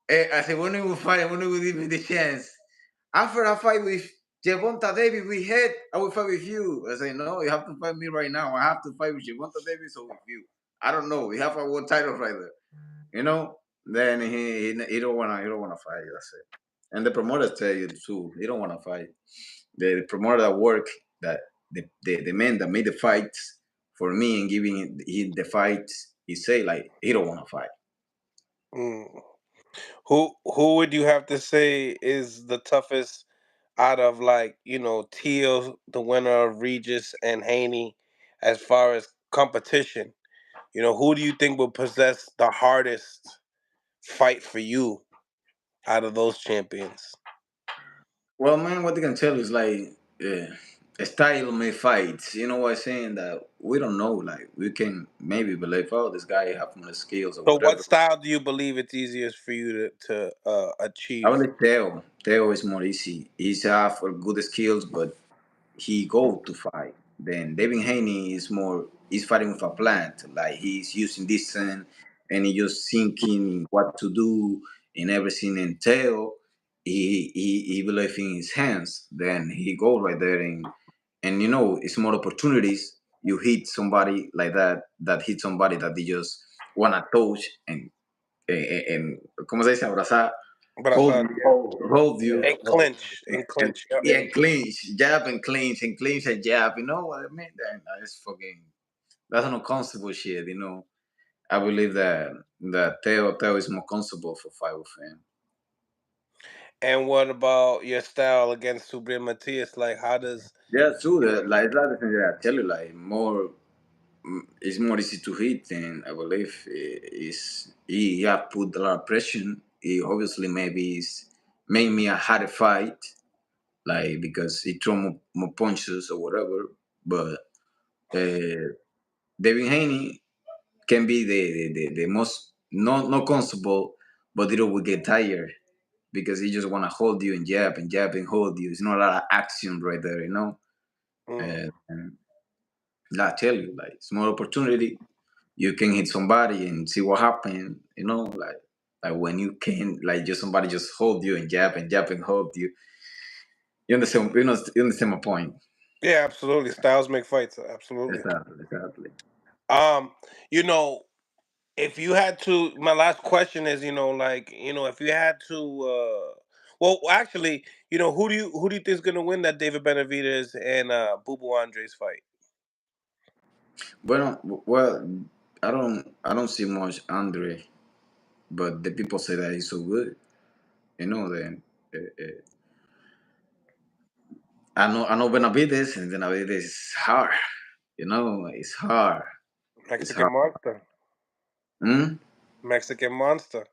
I said, when you will fight? When you will give me the chance? After I fight with Gervonta Davis, we had, I will fight with you. I say, no, you have to fight me right now. I have to fight with Gervonta Davis or with you. I don't know. We have our title right there. You know. Then he don't wanna fight. That's it. And the promoters tell you too. He don't wanna fight. The promoter that work that the man that made the fights for me and giving him the fights, he say like he don't wanna fight. Mm. Who would you have to say is the toughest out of, like, Teal, the winner of Regis, and Haney, as far as competition? Who do you think will possess the hardest fight for you out of those champions? Well, man, what they can tell is like a style may fights. You know what I'm saying? That we don't know. Like we can maybe believe, oh, this guy have more skills or So, what whatever. style do you believe it's easiest for you to I achieve? would tell. Teo is more easy. He's have good skills, but he go to fight. Then Devin Haney is more. He's fighting with a plant. Like he's using distance and he just thinking what to do and everything. And Teo, he believe in his hands. Then he go right there and it's more opportunities. You hit somebody like that hit somebody that they just wanna touch and como se dice abrazar, hold Brazil, you, yeah. hold you, And clinch, and and clinch. Yep. yeah, clinch, jab and clinch and jab. You know what I mean? That's fucking. That's not comfortable shit. I believe that Teo is more comfortable for fight with him. And what about your style against Subriel Matias? Like, how does Yeah, true. you know? Like it's like the thing that I tell you, like more. It's more easy to hit, and I believe is he have put a lot of pressure. He obviously maybe is made me a harder fight, like because he throw more punches or whatever. But uh, Devin Haney can be the most not comfortable, but it will get tired because he just want to hold you and jab and hold you. It's not a lot of action right there, Mm. And I tell you, like small opportunity, you can hit somebody and see what happens. Like when you can like just somebody just hold you and jab and hold you. You understand? You understand my point? Yeah, absolutely. Styles make fights. Absolutely. Exactly, exactly. Um, you know, if you had to, my last question is, like, if you had to, well, actually, who do you think is gonna win that David Benavidez and Boo Boo Andre's fight? Well, I don't see much Andre, but the people say that he's so good. Then I know Benavides, and Benavides is hard. It's hard. It's Mexican hard. monster. Hmm? Mexican monster.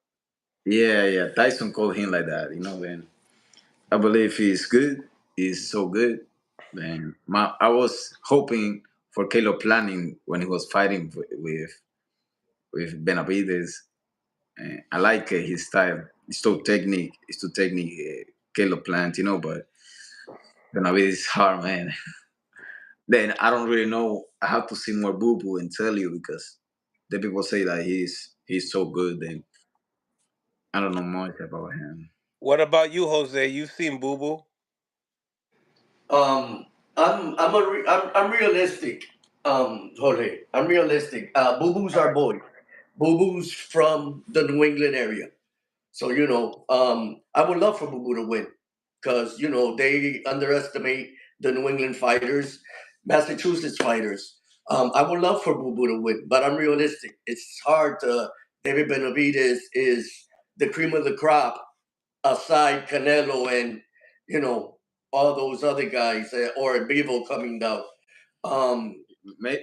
Yeah, yeah. Tyson called him like that. Then I believe he's good. He's so good. Then I was hoping for Caleb Planning when he was fighting with Benavides. I like his style. It's so technique. It's too technique. Caleb Plant, but Benavides is hard, man. Then I don't really know. I have to see more Boo Boo and tell you because the people say that he's so good. And I don't know much about him. What about you, Jose? You've seen Boo Boo. Um, I'm realistic. Jorge, I'm realistic. Boo Boo's our boy. Boo Boo's from the New England area. So, I would love for Boo Boo to win because, they underestimate the New England fighters, Massachusetts fighters. I would love for Boo Boo to win, but I'm realistic. It's hard to. David Benavidez is the cream of the crop aside Canelo and, you know, all those other guys or Bevo coming down. Um,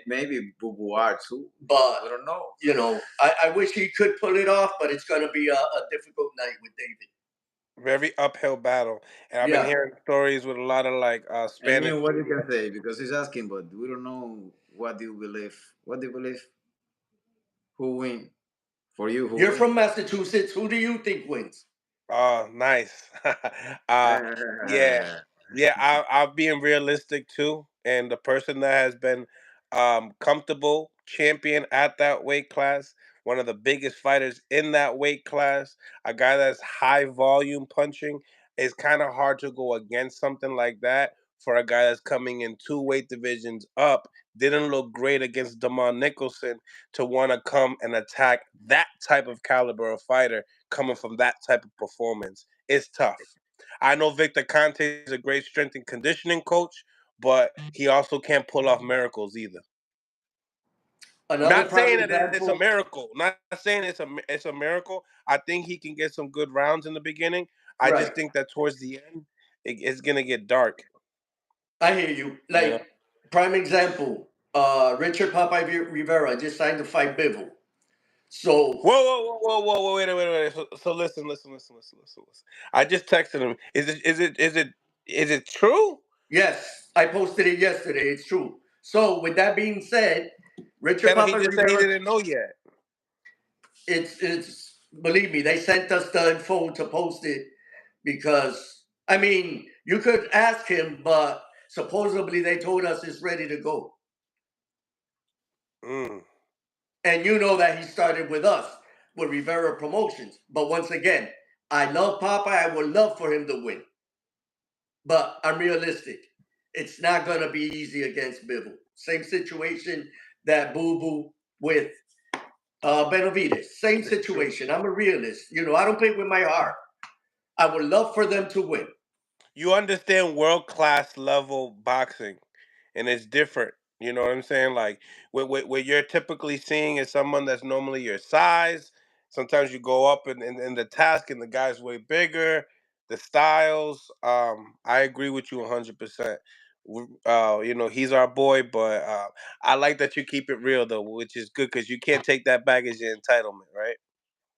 Maybe Boo Boo are too. but I don't know. I wish he could pull it off, but it's going to be a difficult night with David. Very uphill battle, and I've been Yeah, hearing stories with a lot of, like, And Spanish what you media. can say because he's asking, but we don't know what do you believe. What do you believe? Who win for you? Who you're win? from Massachusetts. Who do you think wins? Oh, nice. uh, yeah, yeah. I'll being realistic too, and the person that has been comfortable champion at that weight class, one of the biggest fighters in that weight class, a guy that's high volume punching. It's kind of hard to go against something like that for a guy that's coming in two weight divisions up. Didn't look great against Damon Nicholson to want to come and attack that type of caliber of fighter coming from that type of performance. It's tough. I know Victor Conte is a great strength and conditioning coach, but he also can't pull off miracles either. Another Not prime saying that it's a example. miracle. Not saying it's a miracle. I think he can get some good rounds in the beginning. I Right. just think that towards the end, it's gonna get dark. I hear you. You know. Like prime example. Richard Popeye Rivera just signed to fight Bivol. So Whoa, whoa, whoa, whoa, whoa! Wait. So listen. I just texted him. Is it true? yes, I posted it yesterday. It's true. So with that being said, Richard He Popeye just said he Rivera. didn't know yet. It's believe me, they sent us the info to post it because I mean you could ask him, but supposedly they told us it's ready to go. Mm. And you know that he started with us with Rivera Promotions. But once again, I love Popeye. I would love for him to win. But I'm realistic. It's not going to be easy against Bivol. Same situation that Boo Boo with Benavidez. Same situation. I'm a realist. You know, I don't play with my heart. I would love for them to win. You understand world class level boxing, and it's different. You know what I'm saying? Like what you're typically seeing is someone that's normally your size. Sometimes you go up in the task, and the guy's way bigger. The styles. I agree with you 100%. He's our boy, but I like that you keep it real though, which is good because you can't take that back as your entitlement, right?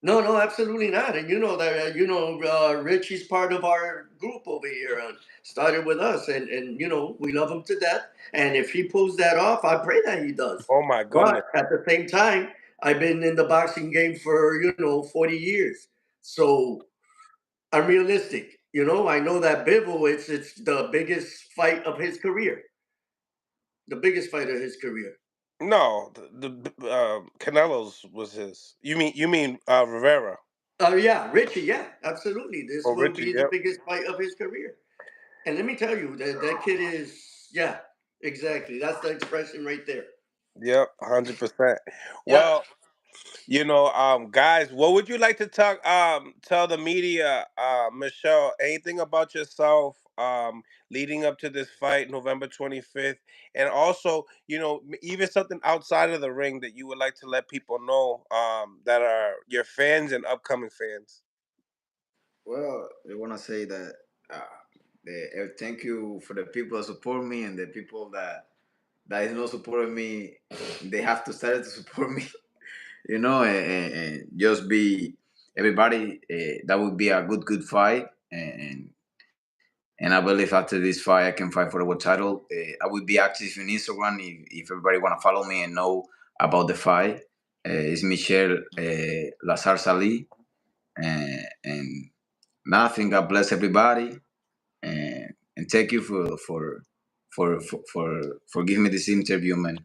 No, no, absolutely not. And you know that Rich is part of our group over here. Started with us, and we love him to death. And if he pulls that off, I pray that he does. Oh my But goodness. at the same time, I've been in the boxing game for 40 years, so I'm realistic. I know that Bivol, it's the biggest fight of his career, the biggest fight of his career. No, the Canelo's was his. You mean Rivera Yeah, Richie, yeah, absolutely. This or will Richie? be the Yep, biggest fight of his career. And let me tell you, that kid is, yeah, exactly. That's the expression right there. yep, 100%. Yeah. Well, guys, what would you like to tell the media, Michelle? Anything about yourself, leading up to this fight, November 25th, and also, even something outside of the ring that you would like to let people know, that are your fans and upcoming fans. Well, I want to say that thank you for the people that support me and the people that is not supporting me. They have to start to support me, and just be everybody. That would be a good fight, and I believe after this fight I can fight for the world title. I will be active in Instagram if everybody want to follow me and know about the fight. It's Michel Lazar Sali, and nothing. God bless everybody, and thank you for giving me this interview, man.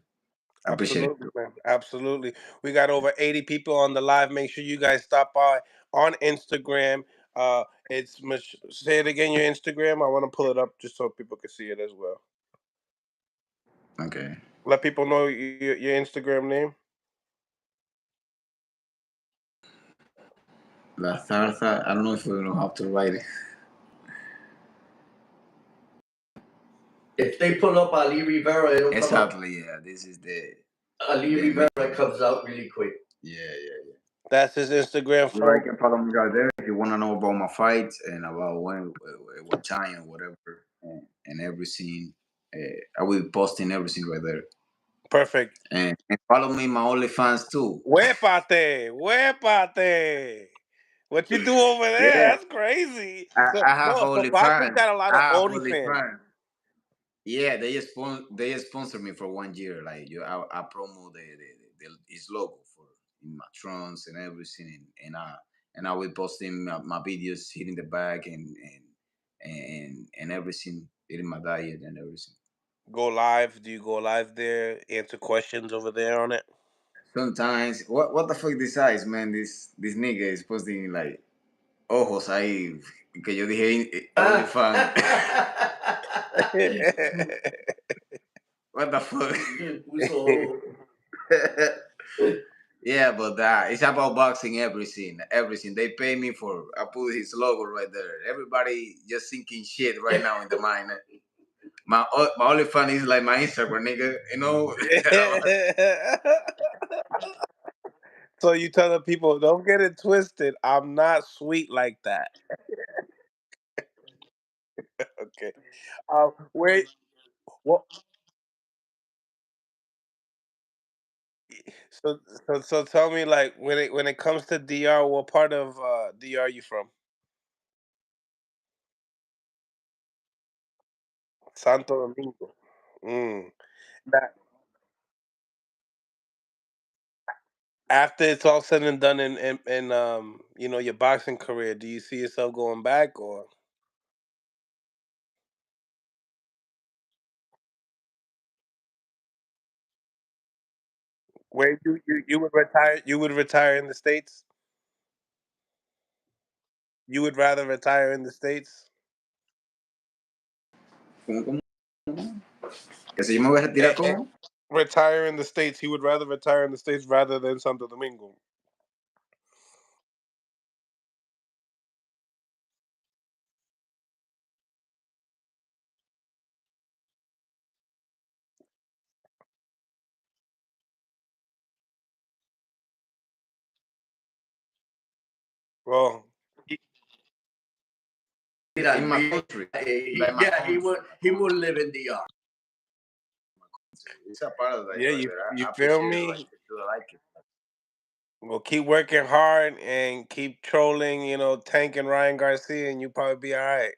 I appreciate it. Absolutely, man. Absolutely. We got over 80 people on the live. Make sure you guys stop by on Instagram. Say it again, your Instagram. I want to pull it up just so people can see it as well. Okay. Let people know your Instagram name. La Zarza. I don't know if we know how to write it. If they pull up Ali Rivera, it'll come up. Exactly. Yeah. This is Ali the Rivera main. comes out really quick. Yeah. That's his Instagram, Everybody folks. can follow me right there if you want to know about my fights and about when, what time, or whatever, and everything. I will be posting everything right there. Perfect. And follow me, my OnlyFans too. Huépate. Huépate. What you do over there? Yeah, That's crazy. I have So boxing OnlyFans. got a lot I of have OnlyFans. OnlyFans. Yeah, they sponsor me for 1 year. Like I promo his logo for in my trunks and everything, and I will posting my videos, hitting the bag and everything, eating my diet and everything. Go live? Do you go live there? Answer questions over there on it? Sometimes, what the fuck this eyes, man? This nigga is posting like ojos ahí que yo dije only fan. What the fuck? Yeah, but it's about boxing. Everything. They pay me for. I put his logo right there. Everybody just thinking shit right now in the mind. My only fan is like my Instagram, nigga. You know. So you tell the people, don't get it twisted. I'm not sweet like that. Okay. Wait. What? So, so tell me, like, when it comes to DR, what part of DR you from? Santo Domingo. Mm. Now, after it's all said and done in your boxing career, do you see yourself going back or where you would retire? You would retire in the states. You would rather retire in the states. ¿Cómo? Que si yo me voy a retirar, ¿cómo? Retire in the states. He would rather retire in the states rather than Santo Domingo. Well, In my country, like my Yeah, country. he would live in DR. It's a paradise yeah, right you there. you I feel appreciate it. Like, me? I like it. Well, keep working hard and keep trolling. Tank and Ryan Garcia, and you probably be all right.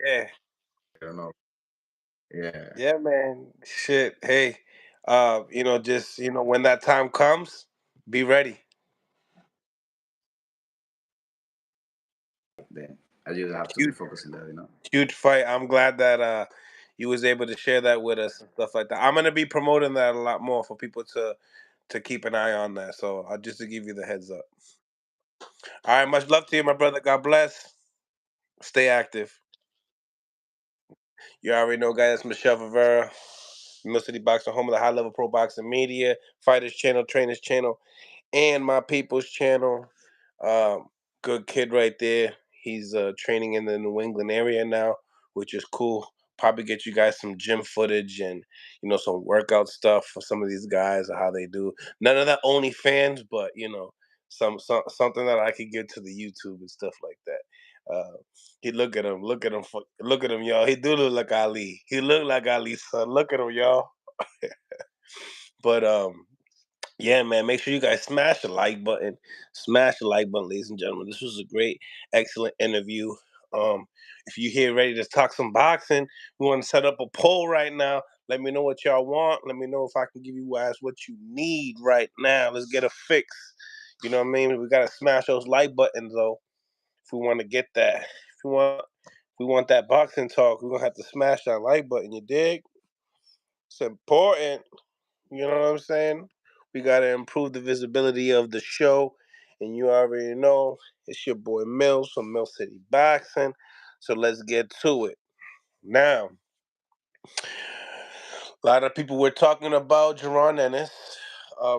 Yeah, I don't know. Yeah. yeah, man. Shit. Hey, just when that time comes, be ready. Then I just have to be Huge, focused on that. huge fight. I'm glad that you was able to share that with us and stuff like that. I'm gonna be promoting that a lot more for people to keep an eye on that. So just to give you the heads up. All right, much love to you, my brother. God bless. Stay active. You already know, guys. Michelle Rivera, Mill City Boxing, home of the high level pro boxing media, fighters channel, trainers channel, and my people's channel. Um, Good kid right there. He's training in the New England area now, which is cool. Probably get you guys some gym footage and some workout stuff for some of these guys or how they do. None of that OnlyFans, but something that I could give to the YouTube and stuff like that. He look at him, look at him, y'all. He do look like Ali. He look like Ali's son. Look at him, y'all. But yeah, man, make sure you guys smash the like button. Smash the like button, ladies and gentlemen. This was a great, excellent interview. If you here ready to talk some boxing, we want to set up a poll right now. Let me know what y'all want. Let me know if I can give you guys what you need right now. Let's get a fix. You know what I mean? We gotta smash those like buttons though. If we want to get that. If we want that boxing talk, we're gonna have to smash that like button, you dig? It's important. You know what I'm saying? We got to improve the visibility of the show. And you already know it's your boy Mills from Mill City Boxing. So let's get to it. Now, a lot of people were talking about Jerron Ennis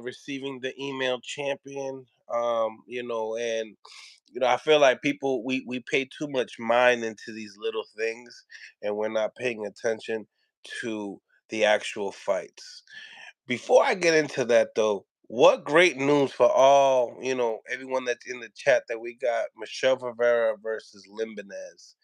receiving the email champion. And I feel like people we pay too much mind into these little things, and we're not paying attention to the actual fights. Before I get into that though, what great news for everyone that's in the chat that we got Michelle Rivera versus Limbinez.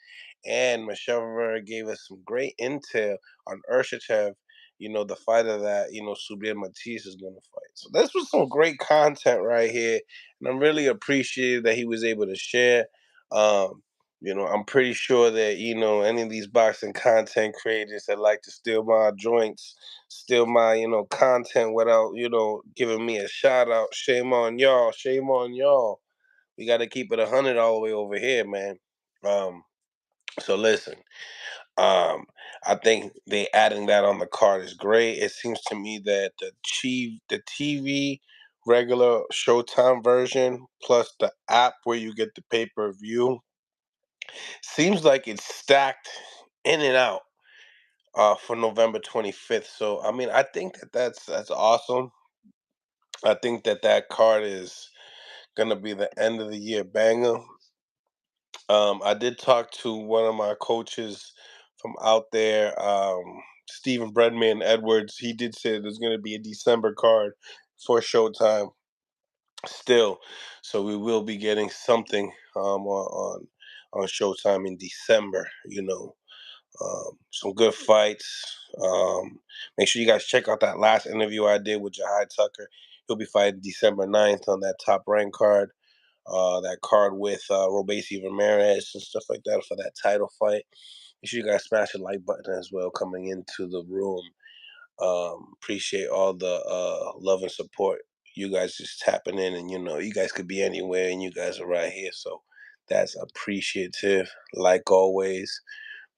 And Michelle Rivera gave us some great intel on Urshichev, the fighter that, Subir Matisse is gonna fight. So this was some great content right here. And I'm really appreciative that he was able to share. Um, I'm pretty sure that, any of these boxing content creators that like to steal my joints, steal my, content without, giving me a shout out. Shame on y'all. Shame on y'all. We got to keep it 100 all the way over here, man. Um, so listen, um, I think they adding that on the card is great. It seems to me that the TV regular Showtime version plus the app where you get the pay-per-view seems like it's stacked in and out for November 25th. So I mean, I think that that's awesome. I think that that card is gonna be the end of the year banger. I did talk to one of my coaches from out there, Stephen Breadman Edwards. He did say there's gonna be a December card for Showtime still, so we will be getting something on Showtime in December. Some good fights. Make sure you guys check out that last interview I did with Jahai Tucker. He'll be fighting December 9th on that top rank card. That card with Robesi Ramirez and stuff like that for that title fight. Make sure you guys smash the like button as well coming into the room. Appreciate all the love and support. You guys just tapping in, and you guys could be anywhere, and you guys are right here. So that's appreciative, like always.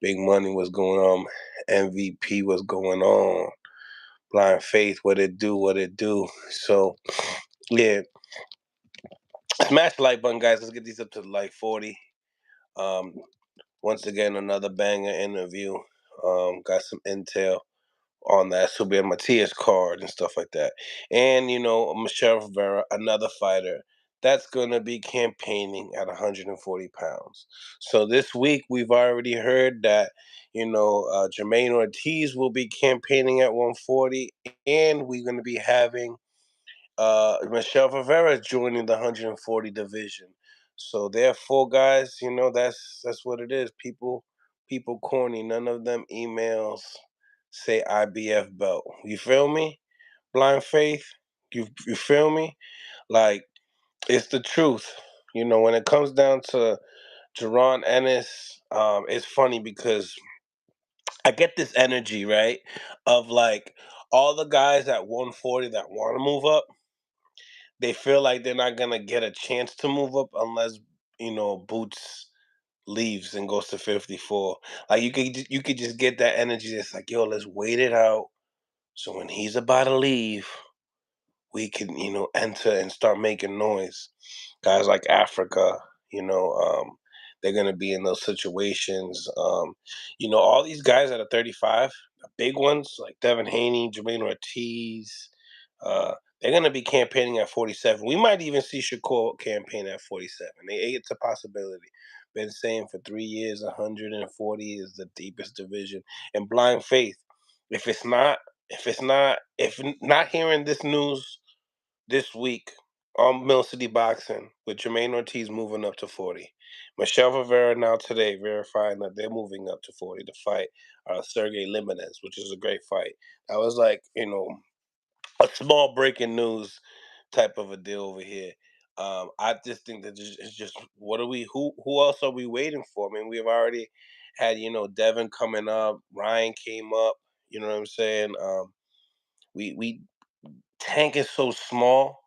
Big Money was going on. MVP was going on. Blind Faith, what it do, what it do. So, yeah. Smash the like button, guys. Let's get these up to like 40. Um, Once again, another banger interview. Got some intel on that. So be a Matias card and stuff like that. And, Michelle Rivera, another fighter that's going to be campaigning at 140 pounds. So this week, we've already heard that, Jermaine Ortiz will be campaigning at 140. And we're going to be having Michel Rivera joining the 140 division. So therefore, guys, that's what it is. People corny. None of them emails say IBF belt. You feel me? Blind Faith. You feel me? Like it's the truth. When it comes down to Jerron Ennis, it's funny because I get this energy, right? Of like all the guys at 140 that want to move up, they feel like they're not gonna get a chance to move up unless Boots leaves and goes to 54. Like you could just get that energy. That's like, yo, let's wait it out. So when he's about to leave, we can enter and start making noise. Guys like Africa, they're gonna be in those situations. All these guys that are 35, the big ones like Devin Haney, Jermaine Ortiz. Uh, they're going to be campaigning at 47. We might even see Shakur campaign at 47. It's a possibility. Been saying for 3 years, 140 is the deepest division. And Blind Faith, if not hearing this news this week on Mill City Boxing with Jermaine Ortiz moving up to 40. Michelle Rivera now today verifying that they're moving up to 40 to fight Sergey Lipinets, which is a great fight. That was like, a small breaking news type of a deal over here. I just think that it's just what are we? Who else are we waiting for? I mean, we've already had Devin coming up. Ryan came up. You know what I'm saying? We Tank is so small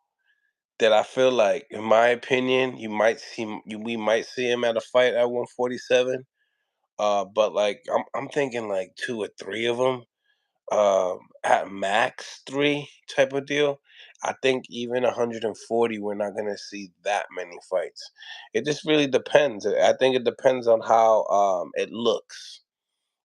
that I feel like, in my opinion, we might see him at a fight at 147. But like I'm thinking like two or three of them at max three type of deal. I think even 140, we're not gonna see that many fights. It just really depends. I think it depends on how it looks.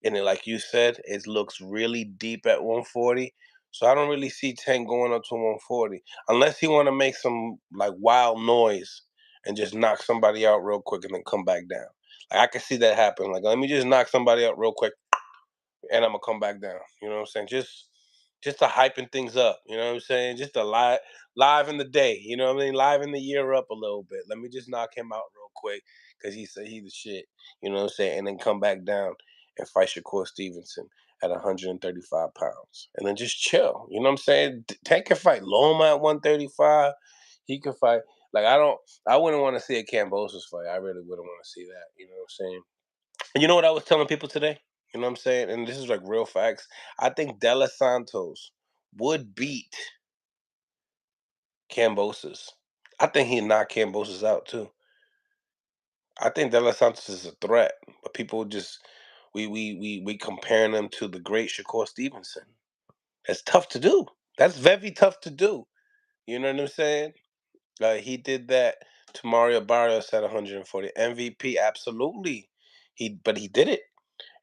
And then, like you said, it looks really deep at 140. So I don't really see Tank going up to 140 unless he want to make some like wild noise and just knock somebody out real quick and then come back down. Like I can see that happen. Like let me just knock somebody out real quick and I'm gonna come back down. You know what I'm saying? Just to hyping things up. You know what I'm saying? Just to live in the day. You know what I mean? Live in the year up a little bit. Let me just knock him out real quick because he said he's the shit. You know what I'm saying? And then come back down and fight Shakur Stevenson at 135 pounds, and then just chill. You know what I'm saying? Tank can fight Loma at 135. He can fight. Like I wouldn't want to see a Cambosos fight. I really wouldn't want to see that. You know what I'm saying? And you know what I was telling people today? You know what I'm saying? And this is like real facts. I think De Los Santos would beat Cambosos. I think he'd knock Cambosos out too. I think De Los Santos is a threat, but people just we comparing him to the great Shakur Stevenson. That's tough to do. That's very tough to do. You know what I'm saying? He did that to Mario Barrios at 140. MVP, absolutely. But he did it.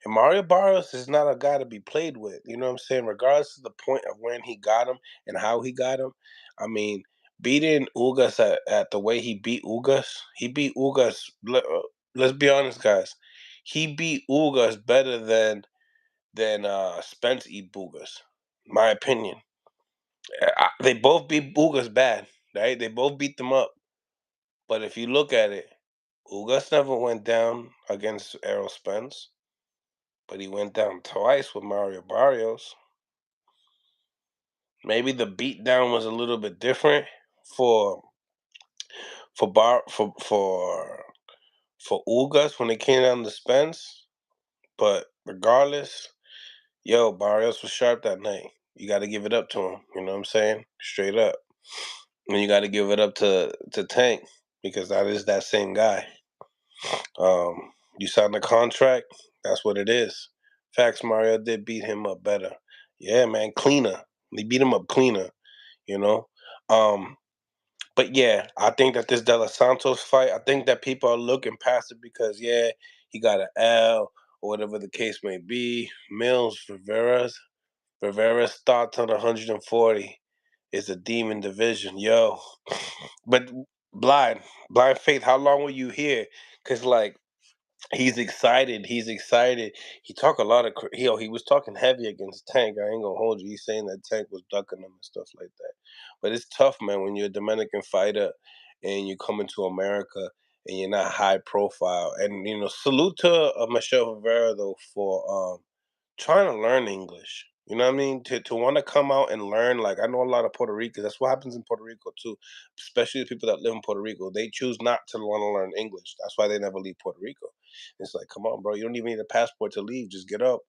And Mario Barrios is not a guy to be played with. You know what I'm saying? Regardless of the point of when he got him and how he got him. I mean, beating Ugas at the way he beat Ugas. Let's be honest, guys. He beat Ugas better than Spence beat Ugas. My opinion. They both beat Ugas bad, right? They both beat them up. But if you look at it, Ugas never went down against Errol Spence, but he went down twice with Mario Barrios. Maybe the beatdown was a little bit different for for Bar for Ugas when it came down to Spence. But regardless, yo, Barrios was sharp that night. You got to give it up to him. You know what I'm saying? Straight up. And you got to give it up to Tank because that is that same guy. You signed a contract. That's what it is. Facts, Mario did beat him up better. Yeah, man, cleaner. They beat him up cleaner. You know. Um, but yeah, I think that this De Los Santos fight, I think that people are looking past it because yeah, he got an L or whatever the case may be. Rivera's thoughts on 140 is a demon division, yo. But blind faith, how long were you here? Cause like he's excited. He's excited. He talk a lot of he was talking heavy against Tank. I ain't gonna hold you. He's saying that Tank was ducking him and stuff like that. But it's tough, man, when you're a Dominican fighter and you come into America and you're not high profile. And salute to Michelle Rivera though for trying to learn English. You know what I mean? To want to come out and learn. Like I know a lot of Puerto Ricans. That's what happens in Puerto Rico too. Especially the people that live in Puerto Rico. They choose not to want to learn English. That's why they never leave Puerto Rico. It's like, come on, bro. You don't even need a passport to leave. Just get up.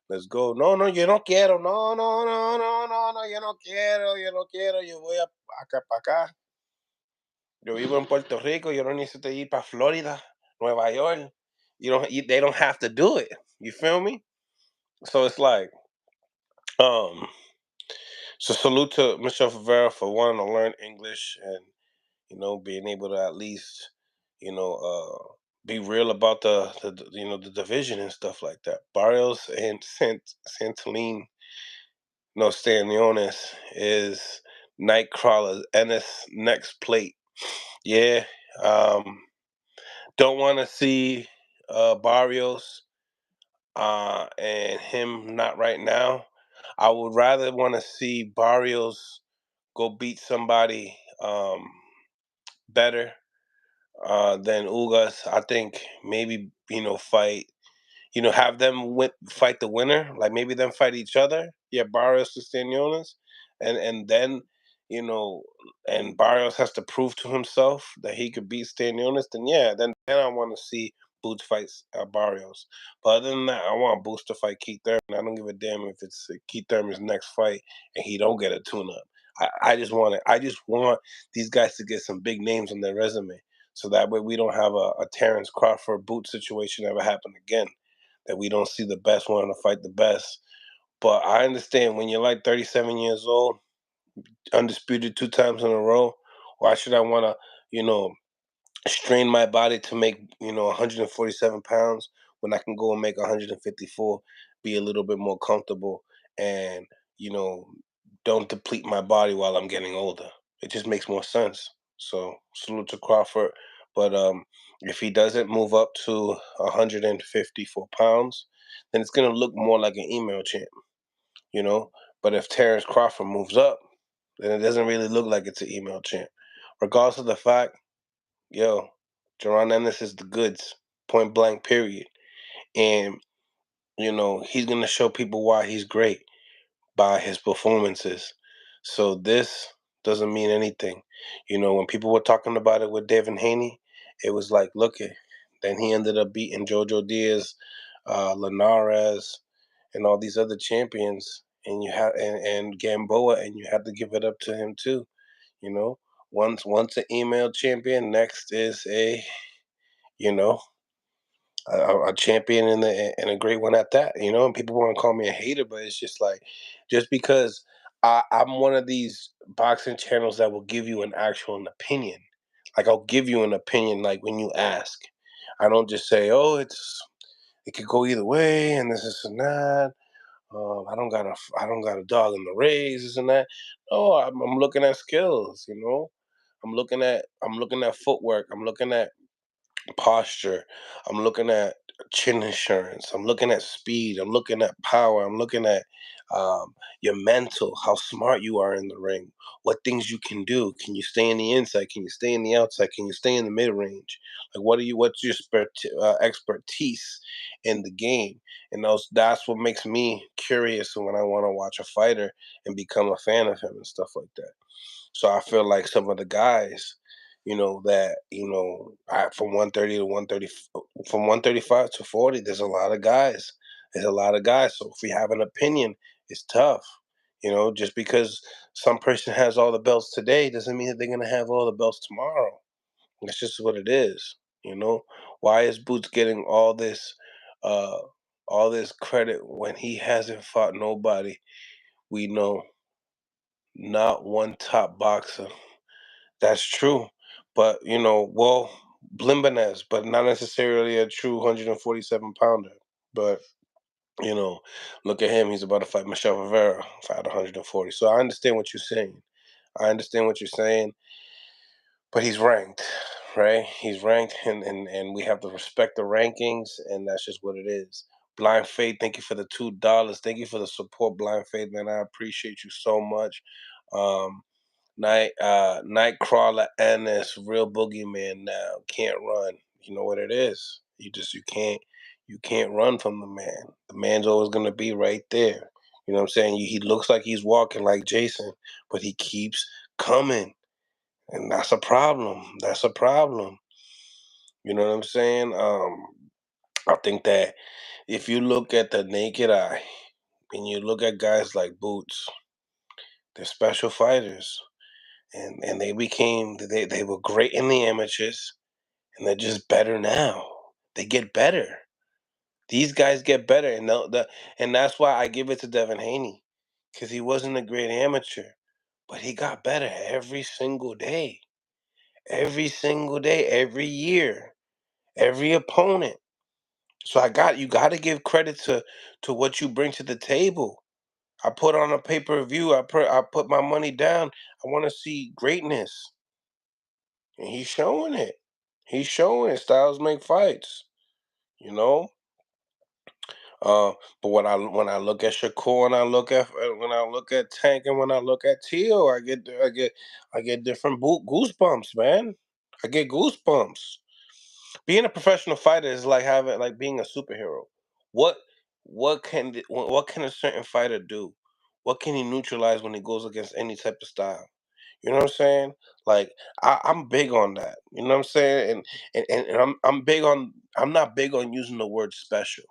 Let's go. No, no, yo no quiero. No, no, no, no, no, no. Yo no quiero. Yo no quiero. Yo voy a acá para acá. Yo vivo en Puerto Rico. Yo no necesito ir para Florida, Nueva York. They don't have to do it. You feel me? So it's like, um, so salute to Michel Rivera for wanting to learn English and being able to at least you know be real about the division and stuff like that. Barrios and Santolin, no Stanionis is Nightcrawler and his next plate. Yeah, um, don't want to see Barrios and him not right now. I would rather want to see Barrios go beat somebody better than Ugas. I think maybe fight. Have them fight the winner. Like maybe them fight each other. Yeah, Barrios Castañones, and then you know, and Barrios has to prove to himself that he could beat Castañones. Then yeah, then I want to see Boots fight Barrios. But other than that, I want Boots to fight Keith Thurman. I don't give a damn if it's Keith Thurman's next fight and he don't get a tune-up. I just want it. I just want these guys to get some big names on their resume, so that way we don't have a Terrence Crawford boot situation ever happen again. That we don't see the best wanting to fight the best. But I understand when you're like 37 years old, undisputed 2 times in a row, why should I want to, you know, strain my body to make 147 pounds when I can go and make 154, be a little bit more comfortable, and you know don't deplete my body while I'm getting older. It just makes more sense. So salute to Crawford, but if he doesn't move up to 154 pounds, then it's gonna look more like an email champ, you know. But if Terrence Crawford moves up, then it doesn't really look like it's an email champ. Regardless of the fact, yo, Jaron Ennis is the goods, point blank, period. And, he's going to show people why he's great by his performances. So this doesn't mean anything. When people were talking about it with Devin Haney, it was like, look it. Then he ended up beating Jojo Diaz, Linares, and all these other champions, and you had and Gamboa, and you had to give it up to him too. You know, once an email champion, next is you know a champion and a great one at that. And people want to call me a hater, but it's just like just because I'm one of these boxing channels that will give you an actual opinion. Like I'll give you an opinion, like when you ask. I don't just say, "Oh, it could go either way," and this and that. I don't got a dog in the race, this and that. No, I'm looking at skills. I'm looking at footwork. I'm looking at posture. I'm looking at chin insurance. I'm looking at speed. I'm looking at power. I'm looking at your mental, how smart you are in the ring, what things you can do. Can you stay in the inside? Can you stay in the outside? Can you stay in the mid range? Like, what's your expertise in the game? And that's what makes me curious when I want to watch a fighter and become a fan of him and stuff like that. So I feel like some of the guys, that from 130 to 130, from 135 to 40, there's a lot of guys. There's a lot of guys. So if we have an opinion, it's tough. Just because some person has all the belts today doesn't mean that they're gonna have all the belts tomorrow. That's just what it is. You know, why is Boots getting uh, all this credit when he hasn't fought nobody? We know not one top boxer. That's true. But, well, Blimbanez, but not necessarily a true 147 pounder. But, you know, look at him. He's about to fight Michel Rivera, fight 140. So I understand what you're saying. I understand what you're saying, but he's ranked, right? He's ranked, and we have to respect the rankings, and that's just what it is. Blind Faith, thank you for the $2. Thank you for the support, Blind Faith, man. I appreciate you so much. Um, Nightcrawler and this real boogeyman now can't run. You know what it is. You can't run from the man. The man's always gonna be right there. You know what I'm saying? He looks like he's walking like Jason, but he keeps coming. And that's a problem. That's a problem. You know what I'm saying? I think that if you look at the naked eye and you look at guys like Boots, they're special fighters. And they were great in the amateurs, and they're just better now. They get better. These guys get better, and that's why I give it to Devin Haney, because he wasn't a great amateur, but he got better every single day, every year, every opponent. So you got to give credit to what you bring to the table. I put on a pay per view. I put my money down. I want to see greatness. And he's showing it. He's showing it. Styles make fights, you know. Uh, but when I look at Shakur and when I look at Tank and when I look at Tio, I get different goosebumps, man. I get goosebumps. Being a professional fighter is like being a superhero. What what can a certain fighter do? What can he neutralize when he goes against any type of style? You know what I'm saying? Like I'm big on that. You know what I'm saying? And I'm not big on using the word special.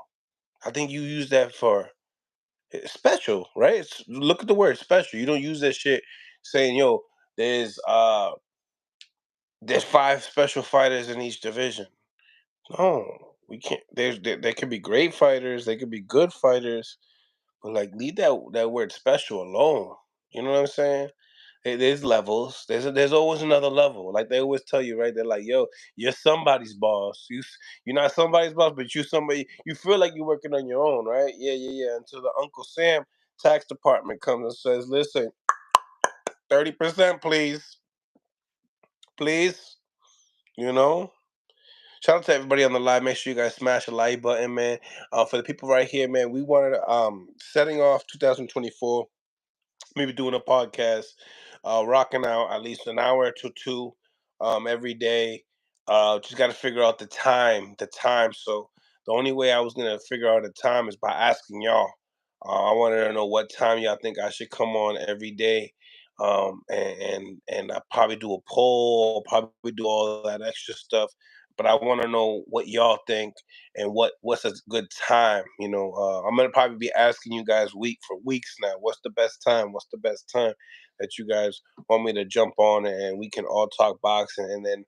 I think you use that for special, right? Look at the word special. You don't use that shit saying, yo, there's uh there's five special fighters in each division. No, we can't. There could be great fighters, they could be good fighters, but like leave that word special alone. You know what I'm saying? There's levels. There's always another level. Like they always tell you, right? They're like, "Yo, you're somebody's boss. You're not somebody's boss, but you somebody. You feel like you're working on your own, right? Yeah, yeah, yeah." Until the Uncle Sam tax department comes and says, "Listen, 30%, please, please." You know. Shout out to everybody on the live. Make sure you guys smash the like button, man. For the people right here, man, we wanted setting off 2024. Maybe doing a podcast, rocking out at least an hour to two every day. Just got to figure out the time. The time. So the only way I was gonna figure out the time is by asking y'all. I wanted to know what time y'all think I should come on every day. and I probably do a poll, probably do all that extra stuff. But I want to know what y'all think and what's a good time. I'm gonna probably be asking you guys week for weeks now. What's the best time? What's the best time that you guys want me to jump on and we can all talk boxing? And then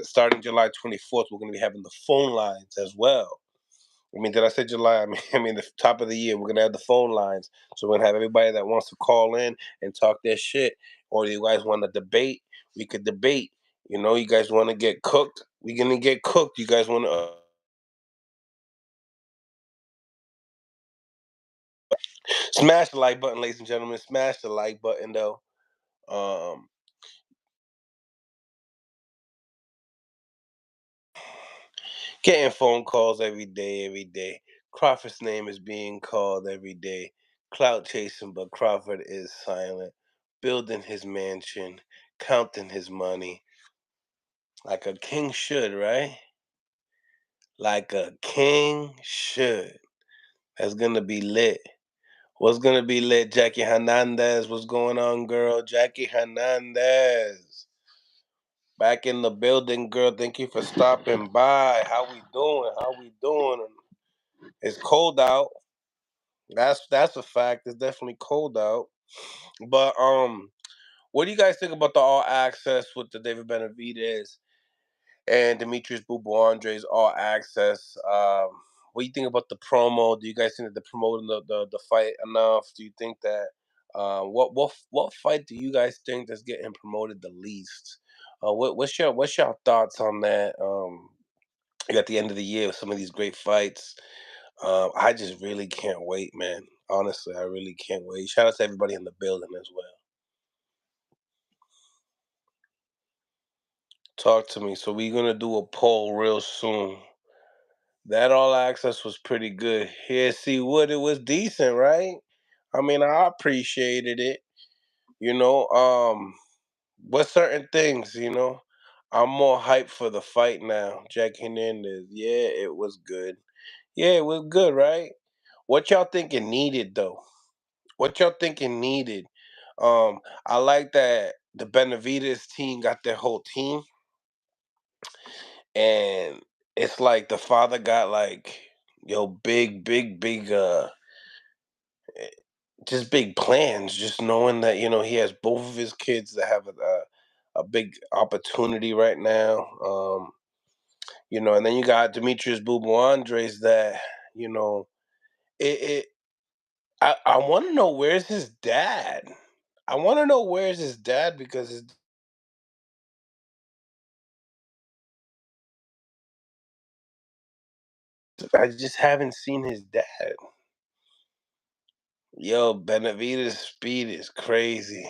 starting July 24th, we're gonna be having the phone lines as well. I mean, did I say July? I mean the top of the year. We're gonna have the phone lines, so we're gonna have everybody that wants to call in and talk their shit, or you guys want to debate. We could debate. You guys want to get cooked. We're gonna get cooked. You guys want to smash the like button, ladies and gentlemen. Smash the like button, though. Um, Getting phone calls every day, every day. Crawford's name is being called every day. Clout chasing, but Crawford is silent. Building his mansion, counting his money. Like a king should, right? Like a king should. That's gonna be lit. What's gonna be lit? Jackie Hernandez. What's going on, girl? Jackie Hernandez. Back in the building, girl. Thank you for stopping by. How we doing? How we doing? It's cold out. That's a fact. It's definitely cold out. But what do you guys think about the all access with the David Benavidez and Demetrius Boo Andre's all access? What do you think about the promo? Do you guys think that they're promoting the fight enough? Do you think that what fight do you guys think that's getting promoted the least? What's your thoughts on that? At the end of the year with some of these great fights. I just really can't wait, man. Honestly, I really can't wait. Shout out to everybody in the building as well. Talk to me. So we're gonna do a poll real soon. That all access was pretty good. Here, see what it was decent, right? I mean, I appreciated it. You know, what certain things, I'm more hyped for the fight now. Jack Hernandez, yeah, it was good. Yeah, it was good, right? What y'all thinking needed though? What y'all thinking needed? I like that the Benavidez team got their whole team, and it's like the father got like big, big, big, eh, just big plans. Just knowing that he has both of his kids that have a big opportunity right now. And then you got Demetrius Boo Andres that you know it. I want to know where's his dad. I want to know where's his dad because I just haven't seen his dad. Yo, Benavidez' speed is crazy.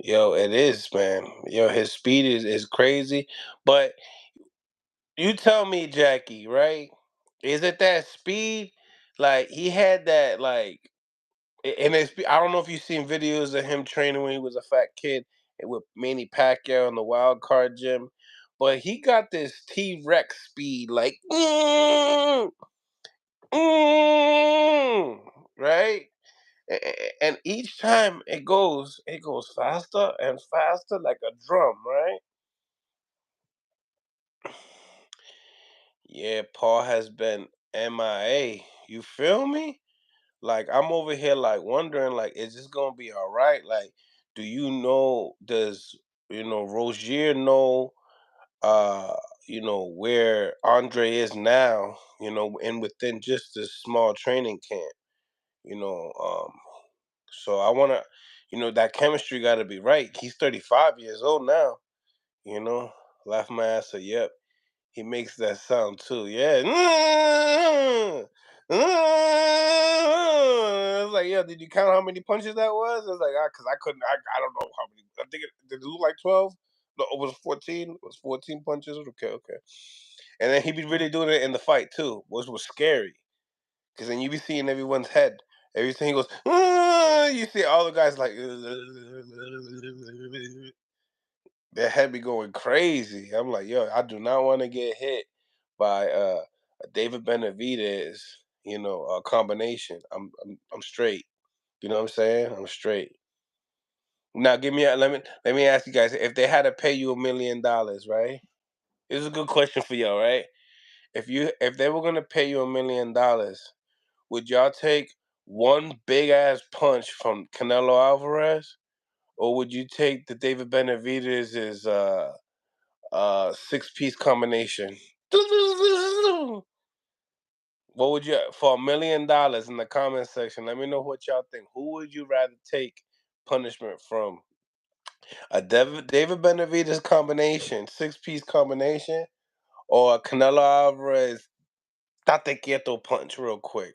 Yo, it is, man. Yo, his speed is crazy. But you tell me, Jackie, right? Is it that speed? Like he had that, like, and I don't know if you've seen videos of him training when he was a fat kid with Manny Pacquiao in the Wild Card gym, but he got this T Rex speed, like, right? And each time it goes faster and faster like a drum, right? Yeah, Paul has been MIA. You feel me? Like I'm over here like wondering like is this gonna be all right? Like, does Rozier know where Andre is now, and within just this small training camp, you know, um so I wanna that chemistry gotta be right. He's 35 years old now, you know. Laugh my ass off, yep. He makes that sound too. Yeah. It's like, yeah, did you count how many punches that was? It's like, because I couldn't, I don't know how many. I think did it look like 12? No, it was 14. It was 14 punches. Okay, okay. And then he be really doing it in the fight too, which was scary. Because then you be seeing everyone's head. Every time he goes, you see all the guys like, their head be going crazy. I'm like, yo, I do not want to get hit by a David Benavidez, combination. I'm straight. You know what I'm saying? I'm straight. Now, let me ask you guys: if they had to pay you $1 million, right? This is a good question for y'all, right? If they were gonna pay you $1 million, would y'all take one big ass punch from Canelo Alvarez, or would you take the David Benavidez's 6-piece combination? What would you for $1 million in the comment section? Let me know what y'all think. Who would you rather take punishment from? A David Benavidez combination, 6-piece combination, or a Canelo Alvarez tate quieto punch real quick?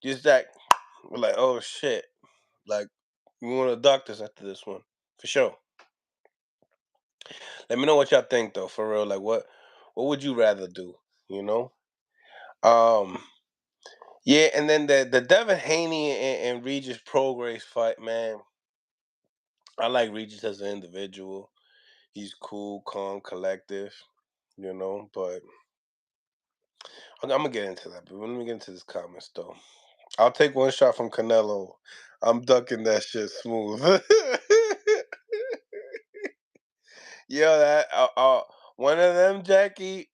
Just that, like, oh shit. Like, we want to doctors after this one. For sure. Let me know what y'all think though, for real. Like what would you rather do? You know? Um yeah, and then the Devin Haney and Regis Prograis fight, man. I like Regis as an individual. He's cool, calm, collective, but I'm gonna get into that. But let me get into this comments though. I'll take one shot from Canelo. I'm ducking that shit smooth. Yo, one of them, Jackie,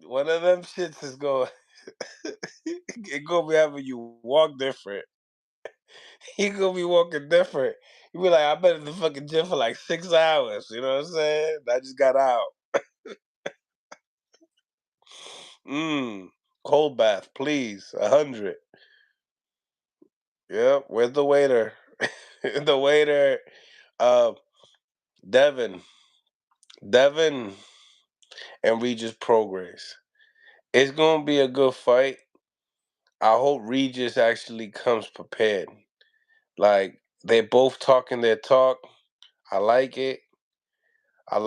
one of them shits is going. It gonna be having you walk different. He gonna be walking different. You be like, I've been in the fucking gym for like 6 hours. You know what I'm saying? I just got out. Cold bath, please. 100. Yep. Where's the waiter? The waiter. Uh, Devin. Devin and Regis Progress. It's gonna be a good fight. I hope Regis actually comes prepared. Like they both talking their talk. I like it. I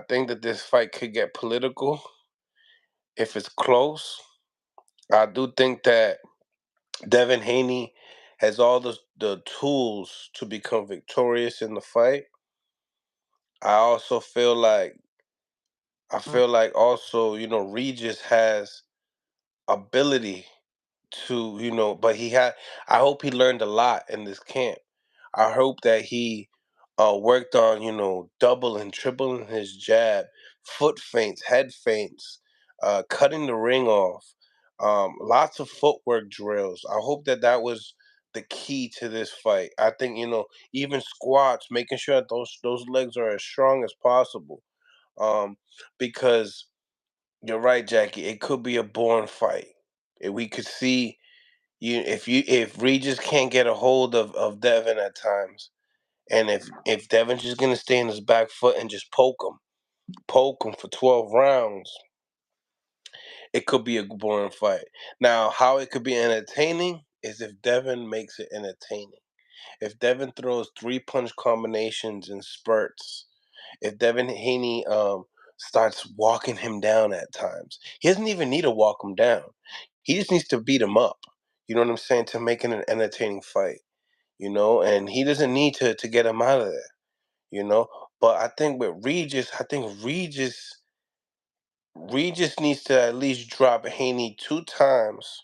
think that this fight could get political if it's close. I do think that Devin Haney has all the tools to become victorious in the fight. I also feel like also, Regis has ability to, but I hope he learned a lot in this camp. I hope that he worked on, double and tripling his jab, foot feints, head feints, cutting the ring off, lots of footwork drills. I hope that that was the key to this fight. I think, even squats, making sure that those legs are as strong as possible. Um, because you're right, Jackie, it could be a boring fight. We could see if Regis can't get a hold of Devin at times, and if Devin's just gonna stay in his back foot and just poke him for 12 rounds, it could be a boring fight. Now, how it could be entertaining is if Devin makes it entertaining. If Devin throws 3-punch combinations in spurts, if Devin Haney starts walking him down at times, he doesn't even need to walk him down. He just needs to beat him up. You know what I'm saying? To make it an entertaining fight. And he doesn't need to get him out of there. You know, but I think with Regis, Regis needs to at least drop Haney 2 times,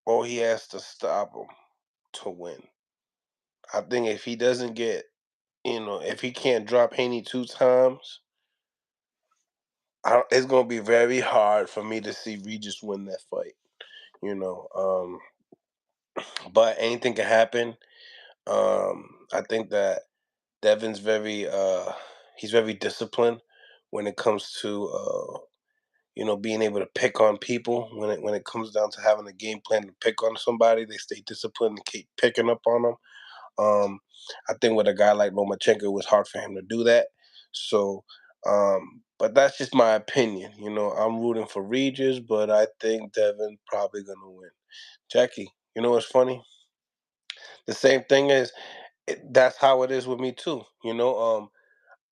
or he has to stop him to win. I think if he doesn't if he can't drop Haney 2 times, it's gonna be very hard for me to see Regis win that fight. You know, but anything can happen. I think that Devin's he's very disciplined when it comes to being able to pick on people. When it comes down to having a game plan to pick on somebody, they stay disciplined and keep picking up on them. I think with a guy like Lomachenko, it was hard for him to do that. So, but that's just my opinion. I'm rooting for Regis, but I think Devin probably gonna win. Jackie, you know what's funny? The same thing is that's how it is with me too.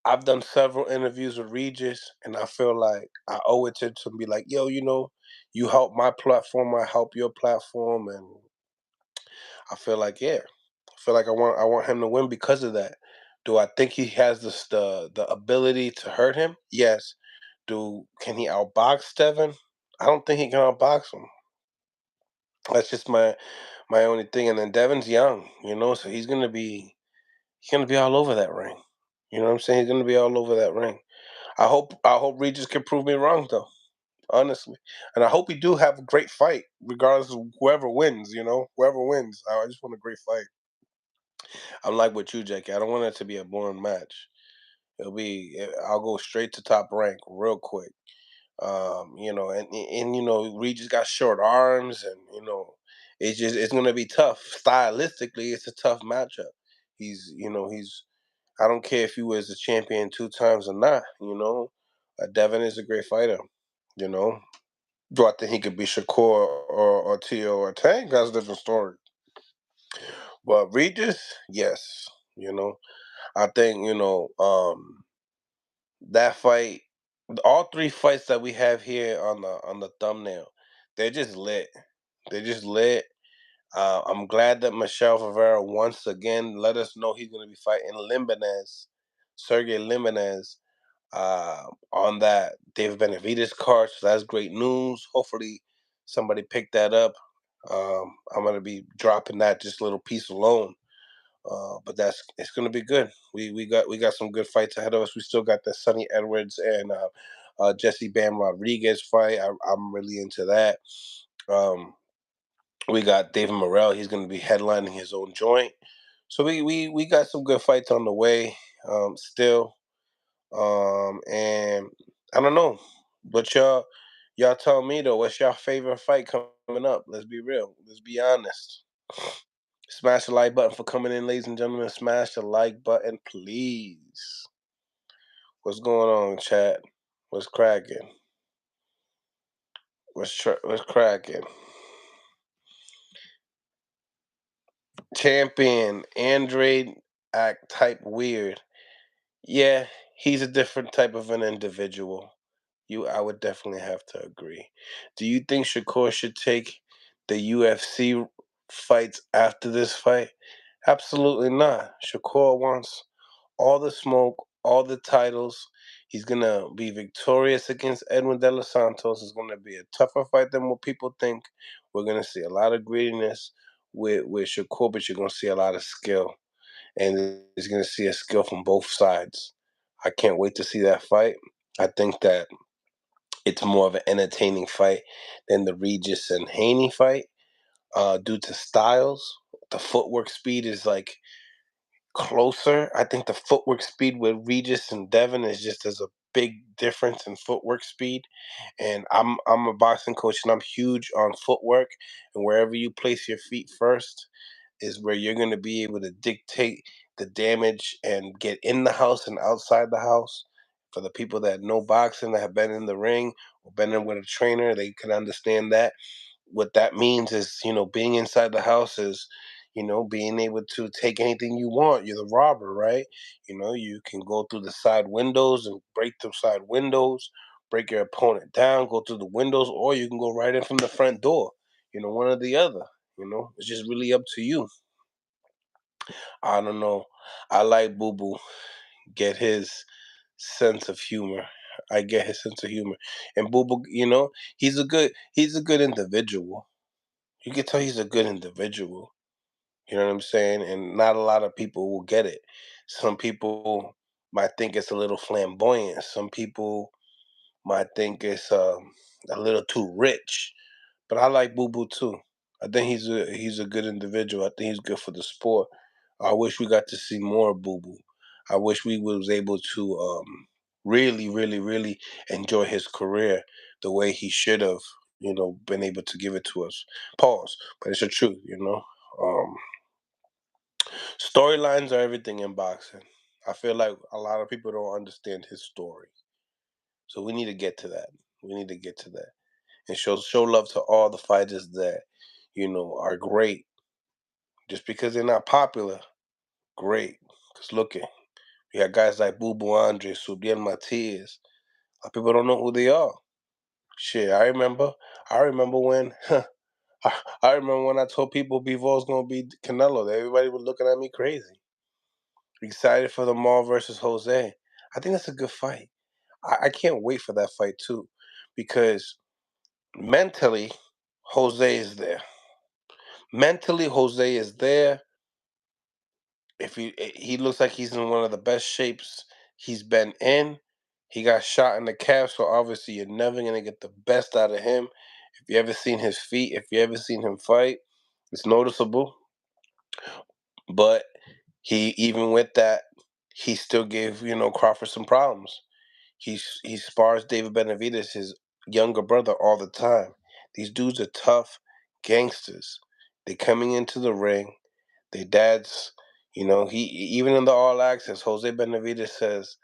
I've done several interviews with Regis, and I feel like I owe it to be like, yo, you help my platform, I help your platform, and I feel like, yeah, I feel like I want him to win because of that. Do I think he has the ability to hurt him? Yes. Can he outbox Devin? I don't think he can outbox him. That's just my only thing. And then Devin's young, so he's gonna be all over that ring. You know what I'm saying? He's gonna be all over that ring. I hope Regis can prove me wrong though, honestly. And I hope we do have a great fight, regardless of whoever wins. Whoever wins, I just want a great fight. I'm like with you, Jackie. I don't want it to be a boring match. I'll go straight to top rank real quick. And Regis got short arms, and it's gonna be tough. Stylistically, it's a tough matchup. He's I don't care if he was a champion 2 times or not. Devin is a great fighter. You know, do I think he could be Shakur or Tio or Tank? That's a different story. But Regis, yes. You know, I think that fight, all three fights that we have here on the thumbnail, they're just lit. They're just lit. I'm glad that Michel Rivera once again let us know he's going to be fighting Limbinez, Sergey Lipinets, on that David Benavidez card. So that's great news. Hopefully, somebody picked that up. I'm going to be dropping that just little piece alone. But it's going to be good. We got some good fights ahead of us. We still got the Sonny Edwards and Jesse Bam Rodriguez fight. I'm really into that. Um, we got David Morrell. He's going to be headlining his own joint. So we got some good fights on the way still. And I don't know, but y'all tell me though, what's your favorite fight coming up? Let's be real. Let's be honest. Smash the like button for coming in, ladies and gentlemen. Smash the like button, please. What's going on, chat? What's cracking? What's cracking? Champion Andrade act type weird. Yeah, he's a different type of an individual. I would definitely have to agree. Do you think Shakur should take the UFC fights after this fight? Absolutely not. Shakur wants all the smoke, all the titles. He's gonna be victorious against Edwin De Los Santos. It's gonna be a tougher fight than what people think. We're gonna see a lot of greediness with Shakur, but you're gonna see a lot of skill, and he's gonna see a skill from both sides. I can't wait to see that fight. I think that it's more of an entertaining fight than the Regis and Haney fight, due to styles. The footwork speed is like closer. I think the footwork speed with Regis and Devin is just as a big difference in footwork speed. And I'm a boxing coach, and I'm huge on footwork. And wherever you place your feet first is where you're going to be able to dictate the damage and get in the house and outside the house. For the people that know boxing, that have been in the ring or been in with a trainer, they can understand that. What that means is, being inside the house is, being able to take anything you want. You're the robber, right? You can go through the side windows and break the side windows, break your opponent down, go through the windows, or you can go right in from the front door. One or the other. It's just really up to you. I don't know. I like Boo Boo. Get his sense of humor. I get his sense of humor. And Boo Boo, he's a good individual. You can tell he's a good individual. You know what I'm saying? And not a lot of people will get it. Some people might think it's a little flamboyant. Some people might think it's a little too rich. But I like Boo Boo too. I think he's a good individual. I think he's good for the sport. I wish we got to see more of Boo Boo. I wish we was able to really, really, really enjoy his career the way he should have. Been able to give it to us. Pause. But it's the truth. Um, Storylines are everything in boxing. I feel like a lot of people don't understand his story. So we need to get to that. We need to get to that. And show love to all the fighters that, are great. Just because they're not popular, great. Because look at, we got guys like Boo Boo Andre, Subiel Matias. A lot of people don't know who they are. Shit, I remember when I remember when I told people Bivol gonna be Canelo. Everybody was looking at me crazy. Excited for the Maul versus Jose. I think that's a good fight. I can't wait for that fight too, because mentally, Jose is there. Mentally, Jose is there. If he looks like he's in one of the best shapes he's been in. He got shot in the calf, so obviously you're never gonna get the best out of him. If you ever seen his feet, if you ever seen him fight, it's noticeable. But he even with that, he still gave Crawford some problems. He spars David Benavidez, his younger brother, all the time. These dudes are tough gangsters. They coming into the ring. They dads, he even in the All Access, Jose Benavidez says,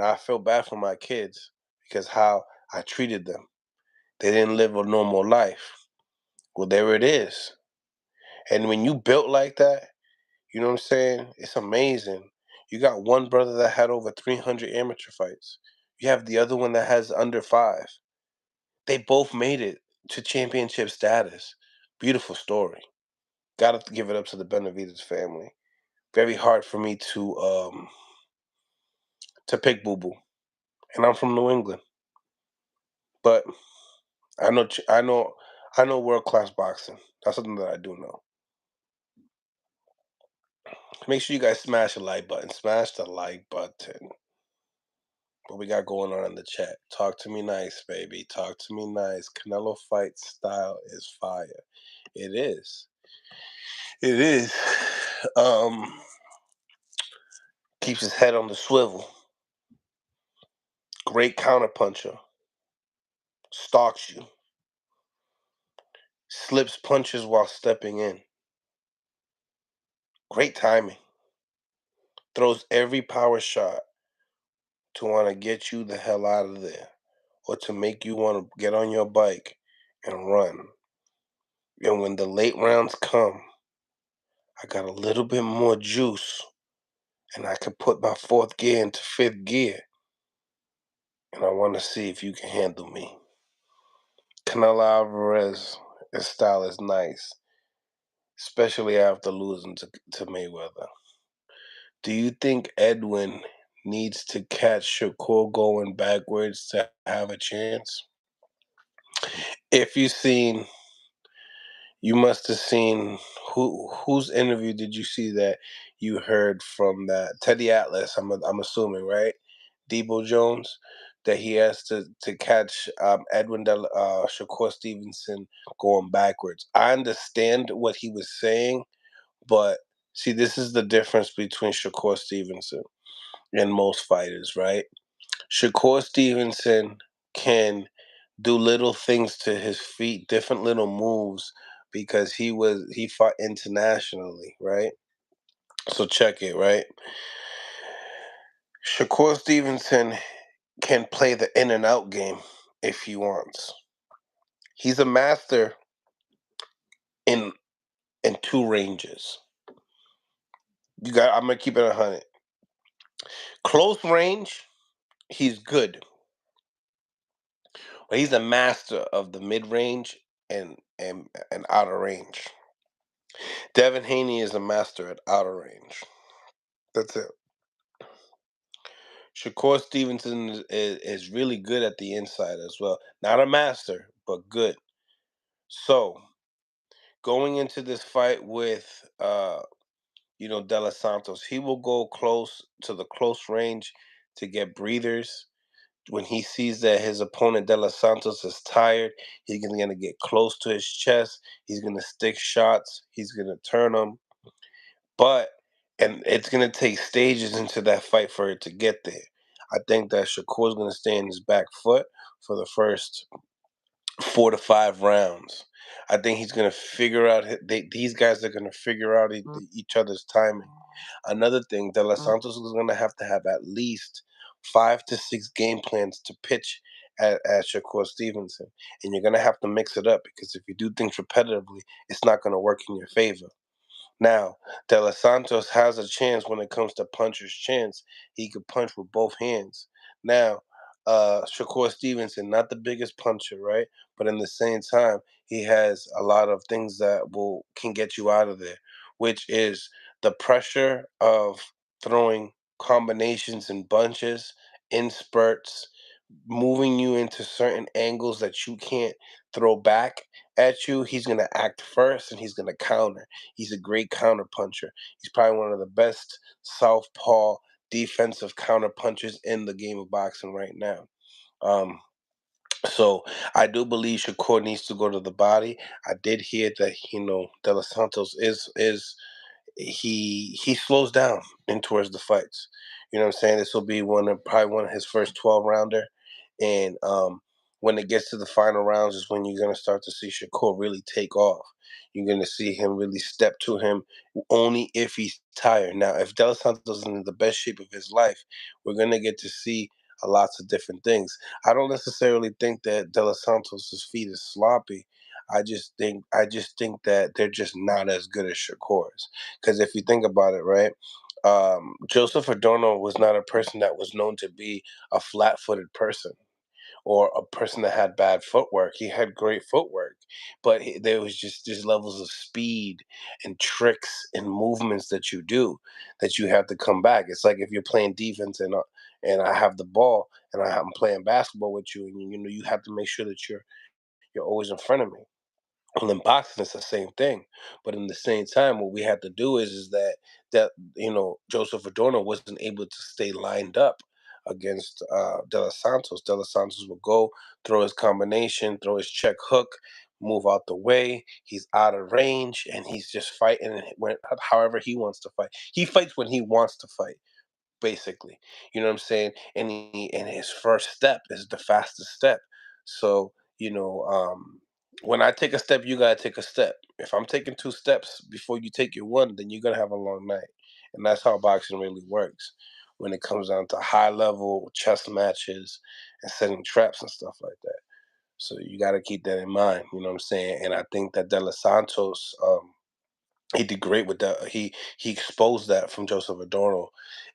I feel bad for my kids because how I treated them. They didn't live a normal life. Well, there it is. And when you built like that, you know what I'm saying? It's amazing. You got one brother that had over 300 amateur fights. You have the other one that has under 5. They both made it to championship status. Beautiful story. Got to give it up to the Benavidez family. Very hard for me to pick Boo Boo, and I'm from New England, but I know world class boxing. That's something that I do know. Make sure you guys smash the like button. Smash the like button. What we got going on in the chat? Talk to me nice, baby. Talk to me nice. Canelo fight style is fire. It is. It is. Um, keeps his head on the swivel. Great counterpuncher. Stalks you. Slips punches while stepping in. Great timing. Throws every power shot to want to get you the hell out of there or to make you want to get on your bike and run. And when the late rounds come, I got a little bit more juice and I can put my 4th gear into 5th gear. And I want to see if you can handle me. Canelo Alvarez, his style is nice, especially after losing to Mayweather. Do you think Edwin needs to catch Shakur going backwards to have a chance? If you must have seen whose interview did you see that you heard from that Teddy Atlas? I'm assuming, right? Debo Jones, that he has to catch Shakur Stevenson going backwards. I understand what he was saying, but see, this is the difference between Shakur Stevenson and most fighters, right? Shakur Stevenson can do little things to his feet, different little moves, because he fought internationally, right? So check it, right? Shakur Stevenson can play the in and out game if he wants. He's a master in in 2 ranges. I'm gonna keep it 100. Close range, he's good. But he's a master of the mid range and outer range. Devin Haney is a master at outer range. That's it. Shakur Stevenson is really good at the inside as well. Not a master, but good. So going into this fight with De Los Santos, he will go close to the close range to get breathers. When he sees that his opponent De Los Santos is tired, he's gonna get close to his chest. He's gonna stick shots. He's gonna turn them. But and it's gonna take stages into that fight for it to get there. I think that Shakur's gonna stay in his back foot for the first 4 to 5 rounds. I think he's gonna figure out. These guys are gonna figure out each other's timing. Another thing, De Los Santos is gonna have to have at least 5 to 6 game plans to pitch at Shakur Stevenson, and you're gonna have to mix it up because if you do things repetitively, it's not gonna work in your favor. Now, De Los Santos has a chance when it comes to puncher's chance. He could punch with both hands. Now, Shakur Stevenson, not the biggest puncher, right? But in the same time, he has a lot of things that can get you out of there, which is the pressure of throwing combinations and bunches in spurts, moving you into certain angles that you can't throw back at you, he's gonna act first and he's gonna counter. He's a great counter puncher. He's probably one of the best southpaw defensive counter punchers in the game of boxing right now. Um, so I do believe Shakur needs to go to the body. I did hear that De Los Santos is he slows down in towards the fights. You know what I'm saying? This will be probably one of his first 12-rounder, and when it gets to the final rounds is when you're gonna start to see Shakur really take off. You're gonna see him really step to him only if he's tired. Now, if De Los Santos is in the best shape of his life, we're gonna get to see lots of different things. I don't necessarily think that De Los Santos's feet is sloppy. I just think that they're just not as good as Shakur's. Because if you think about it, right, Joseph Adorno was not a person that was known to be a flat-footed person or a person that had bad footwork. He had great footwork, but there was just these levels of speed and tricks and movements that you do that you have to come back. It's like if you're playing defense and I have the ball and I'm playing basketball with you, and you have to make sure that you're always in front of me. Well, in boxing, it's the same thing, but in the same time, what we have to do is that Joseph Adorno wasn't able to stay lined up against De Los Santos. De Los Santos will go throw his combination, throw his check hook, move out the way. He's out of range, and he's just fighting however he wants to fight. He fights when he wants to fight, basically. You know what I'm saying? And his first step is the fastest step. So, when I take a step, you gotta take a step. If I'm taking two steps before you take your one, then you're gonna have a long night. And that's how boxing really works when it comes down to high level chess matches and setting traps and stuff like that. So you gotta keep that in mind, you know what I'm saying? And I think that De Los Santos, he did great with that. He exposed that from Joseph Adorno,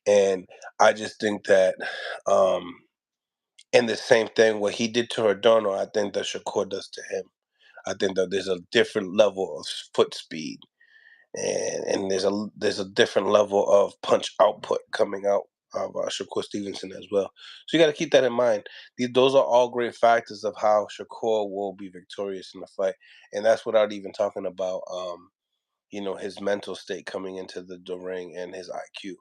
and I just think that, um, and the same thing what he did to Adorno, I think that Shakur does to him. I think that there's a different level of foot speed, and there's a different level of punch output coming out of Shakur Stevenson as well. So you got to keep that in mind. Those are all great factors of how Shakur will be victorious in the fight, and that's without even talking about his mental state coming into the ring and his IQ.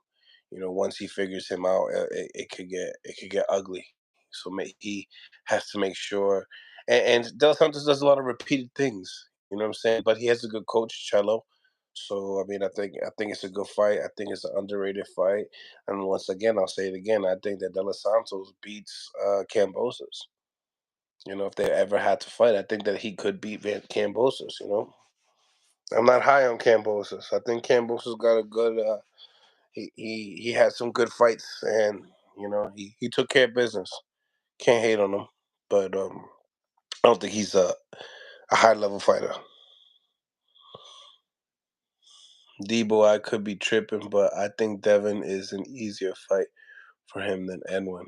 Once he figures him out, it could get ugly. So he has to make sure. And Del Santos does a lot of repeated things. You know what I'm saying? But he has a good coach, Cello. So I mean, I think it's a good fight. I think it's an underrated fight. And once again, I'll say it again. I think that De Los Santos beats Cambosos. If they ever had to fight, I think that he could beat Cambosos. I'm not high on Cambosos. I think Cambosos got a good. He had some good fights, and he took care of business. Can't hate on him, but I don't think he's a high level fighter. Debo, I could be tripping, but I think Devin is an easier fight for him than Edwin.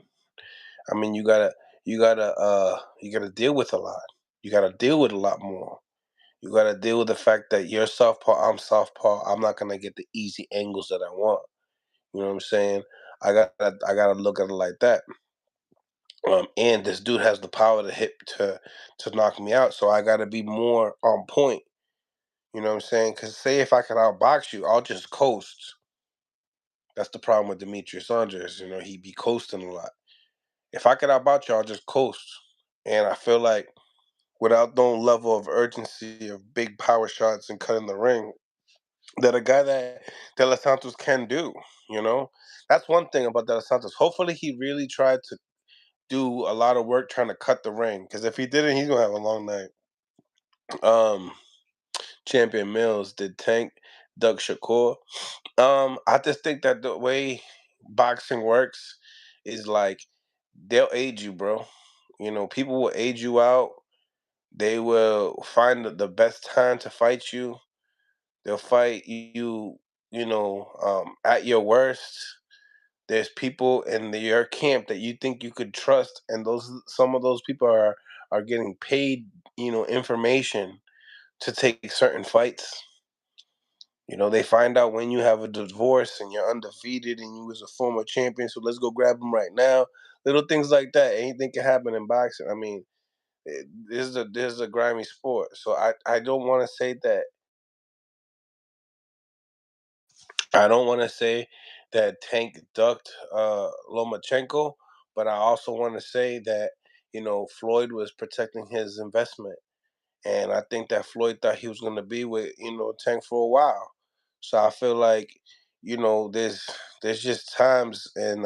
I mean, you gotta deal with a lot. You gotta deal with a lot more. You gotta deal with the fact that you're southpaw, I'm southpaw. I'm not gonna get the easy angles that I want. You know what I'm saying? I gotta look at it like that. And this dude has the power to knock me out, so I gotta be more on point. You know what I'm saying? Because say if I can outbox you, I'll just coast. That's the problem with Demetrius Saunders. He be coasting a lot. If I could outbox you, I'll just coast. And I feel like without no level of urgency of big power shots and cutting the ring, that a guy that De Los Santos can do. You know, that's one thing about De Los Santos. Hopefully, he really tried to do a lot of work trying to cut the ring. Because if he didn't, he's gonna have a long night. Um, Champion Mills did Tank Doug Shakur. I just think that the way boxing works is like they'll age you, bro. People will age you out. They will find the best time to fight you. They'll fight you, at your worst. There's people in your camp that you think you could trust, and some of those people are getting paid, information to take certain fights. They find out when you have a divorce and you're undefeated and you was a former champion, so let's go grab them right now. Little things like that. Anything can happen in boxing. I mean, This is a grimy sport. So I don't want to say that I don't want to say that Tank ducked Lomachenko, but I also want to say that Floyd was protecting his investment, and I think that Floyd thought he was going to be with Tank for a while. So I feel like there's just times, and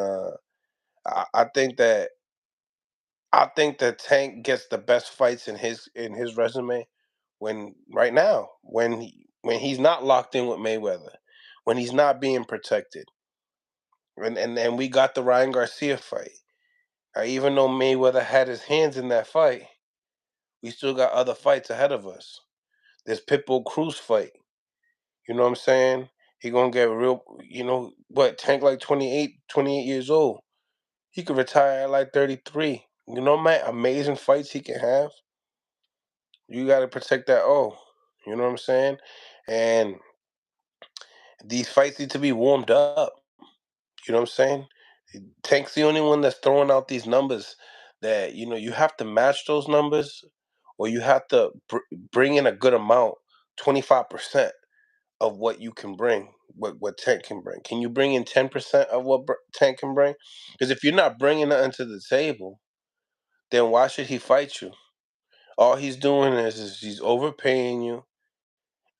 I think that Tank gets the best fights in his resume when right now when he's not locked in with Mayweather, when he's not being protected. And we got the Ryan Garcia fight. Even though Mayweather had his hands in that fight, we still got other fights ahead of us. This Pitbull Cruz fight. You know what I'm saying? He gonna get real. What Tank like 28 years old. He could retire at like 33. You know, man, amazing fights he can have. You got to protect that. Oh, you know what I'm saying? And these fights need to be warmed up. You know what I'm saying? Tank's the only one that's throwing out these numbers that you have to match those numbers, or you have to bring in a good amount, 25% of what you can bring, what Tank can bring. Can you bring in 10% of what Tank can bring? Because if you're not bringing nothing to the table, then why should he fight you? All he's doing is he's overpaying you,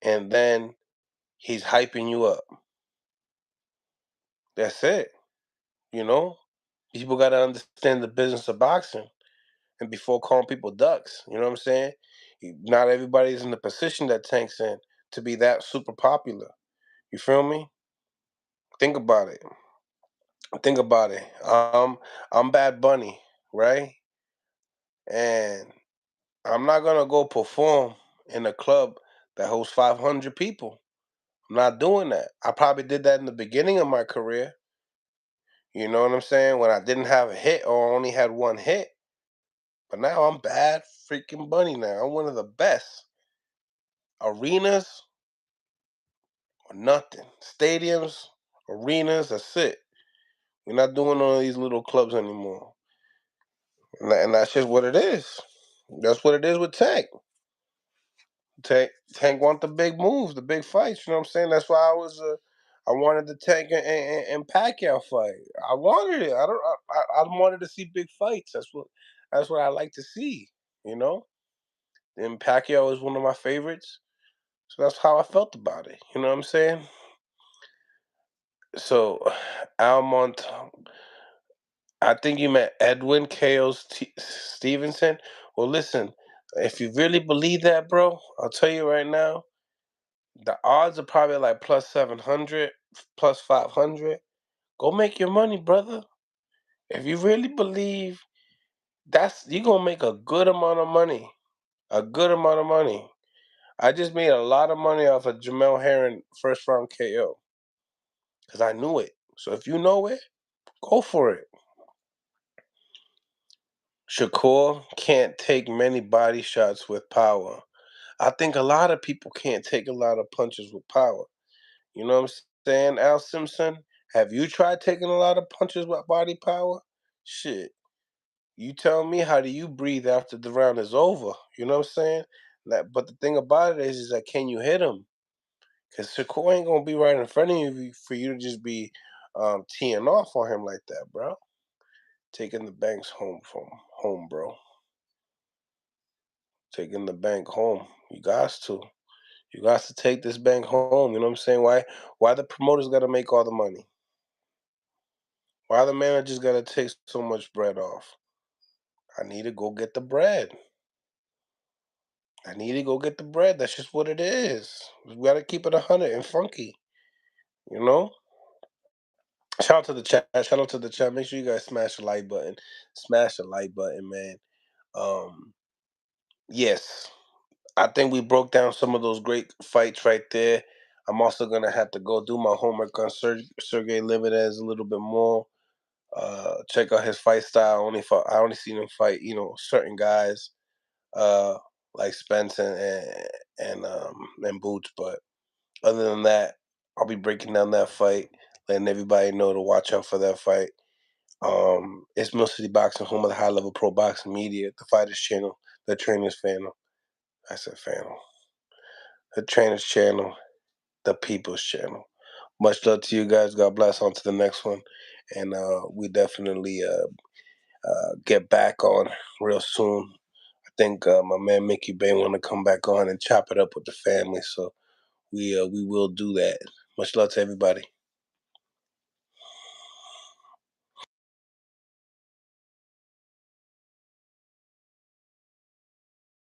and then he's hyping you up. That's it. You know, people got to understand the business of boxing, and before calling people ducks, you know what I'm saying? Not everybody's in the position that Tank's in to be that super popular. You feel me? Think about it. Think about it. I'm Bad Bunny, right? And I'm not gonna go perform in a club that hosts 500 people. I'm not doing that. I probably did that in the beginning of my career. You know what I'm saying? When I didn't have a hit or only had one hit. But now I'm Bad freaking Bunny now. I'm one of the best. Arenas or nothing. Stadiums, arenas, that's it. We're not doing all these little clubs anymore. And that's just what it is. That's what it is with Tank. Tank want the big moves, the big fights. You know what I'm saying? That's why I wanted the Tank and Pacquiao fight. I wanted it. I wanted to see big fights. That's what I like to see. You know, and Pacquiao is one of my favorites. So that's how I felt about it. You know what I'm saying? So Almont, I think you meant Edwin KO's Stevenson. Well, listen, if you really believe that, bro, I'll tell you right now, the odds are probably like plus 700, plus 500. Go make your money, brother. If you really believe you're gonna make a good amount of money. A good amount of money. I just made a lot of money off of Jamel Herring first round KO. Because I knew it. So if you know it, go for it. Shakur can't take many body shots with power. I think a lot of people can't take a lot of punches with power. You know what I'm saying, Al Simpson? Have you tried taking a lot of punches with body power? Shit. You tell me, how do you breathe after the round is over? You know what I'm saying? But the thing about it is that can you hit him? Because Shakur ain't going to be right in front of you for you to just be teeing off on him like that, bro. Taking the banks home from home, bro. Taking the bank home. You got to. You got to take this bank home. You know what I'm saying? Why the promoters got to make all the money? Why the managers got to take so much bread off? I need to go get the bread. I need to go get the bread. That's just what it is. We got to keep it 100 and funky. You know? Shout out to the chat. Shout out to the chat. Make sure you guys smash the like button. Smash the like button, man. Um, yes. I think we broke down some of those great fights right there. I'm also gonna have to go do my homework on Sergey Lipinets a little bit more. Check out his fight style. I only seen him fight, certain guys, uh, like Spence and Boots. But other than that, I'll be breaking down that fight, letting everybody know to watch out for that fight. It's Mill City Boxing, home of the high level pro boxing media, the Fighters Channel, the Trainers Channel. I said Channel. The Trainers Channel, the People's Channel. Much love to you guys. God bless. On to the next one, and we definitely get back on real soon. I think my man Mickey Bay want to come back on and chop it up with the family, so we will do that. Much love to everybody.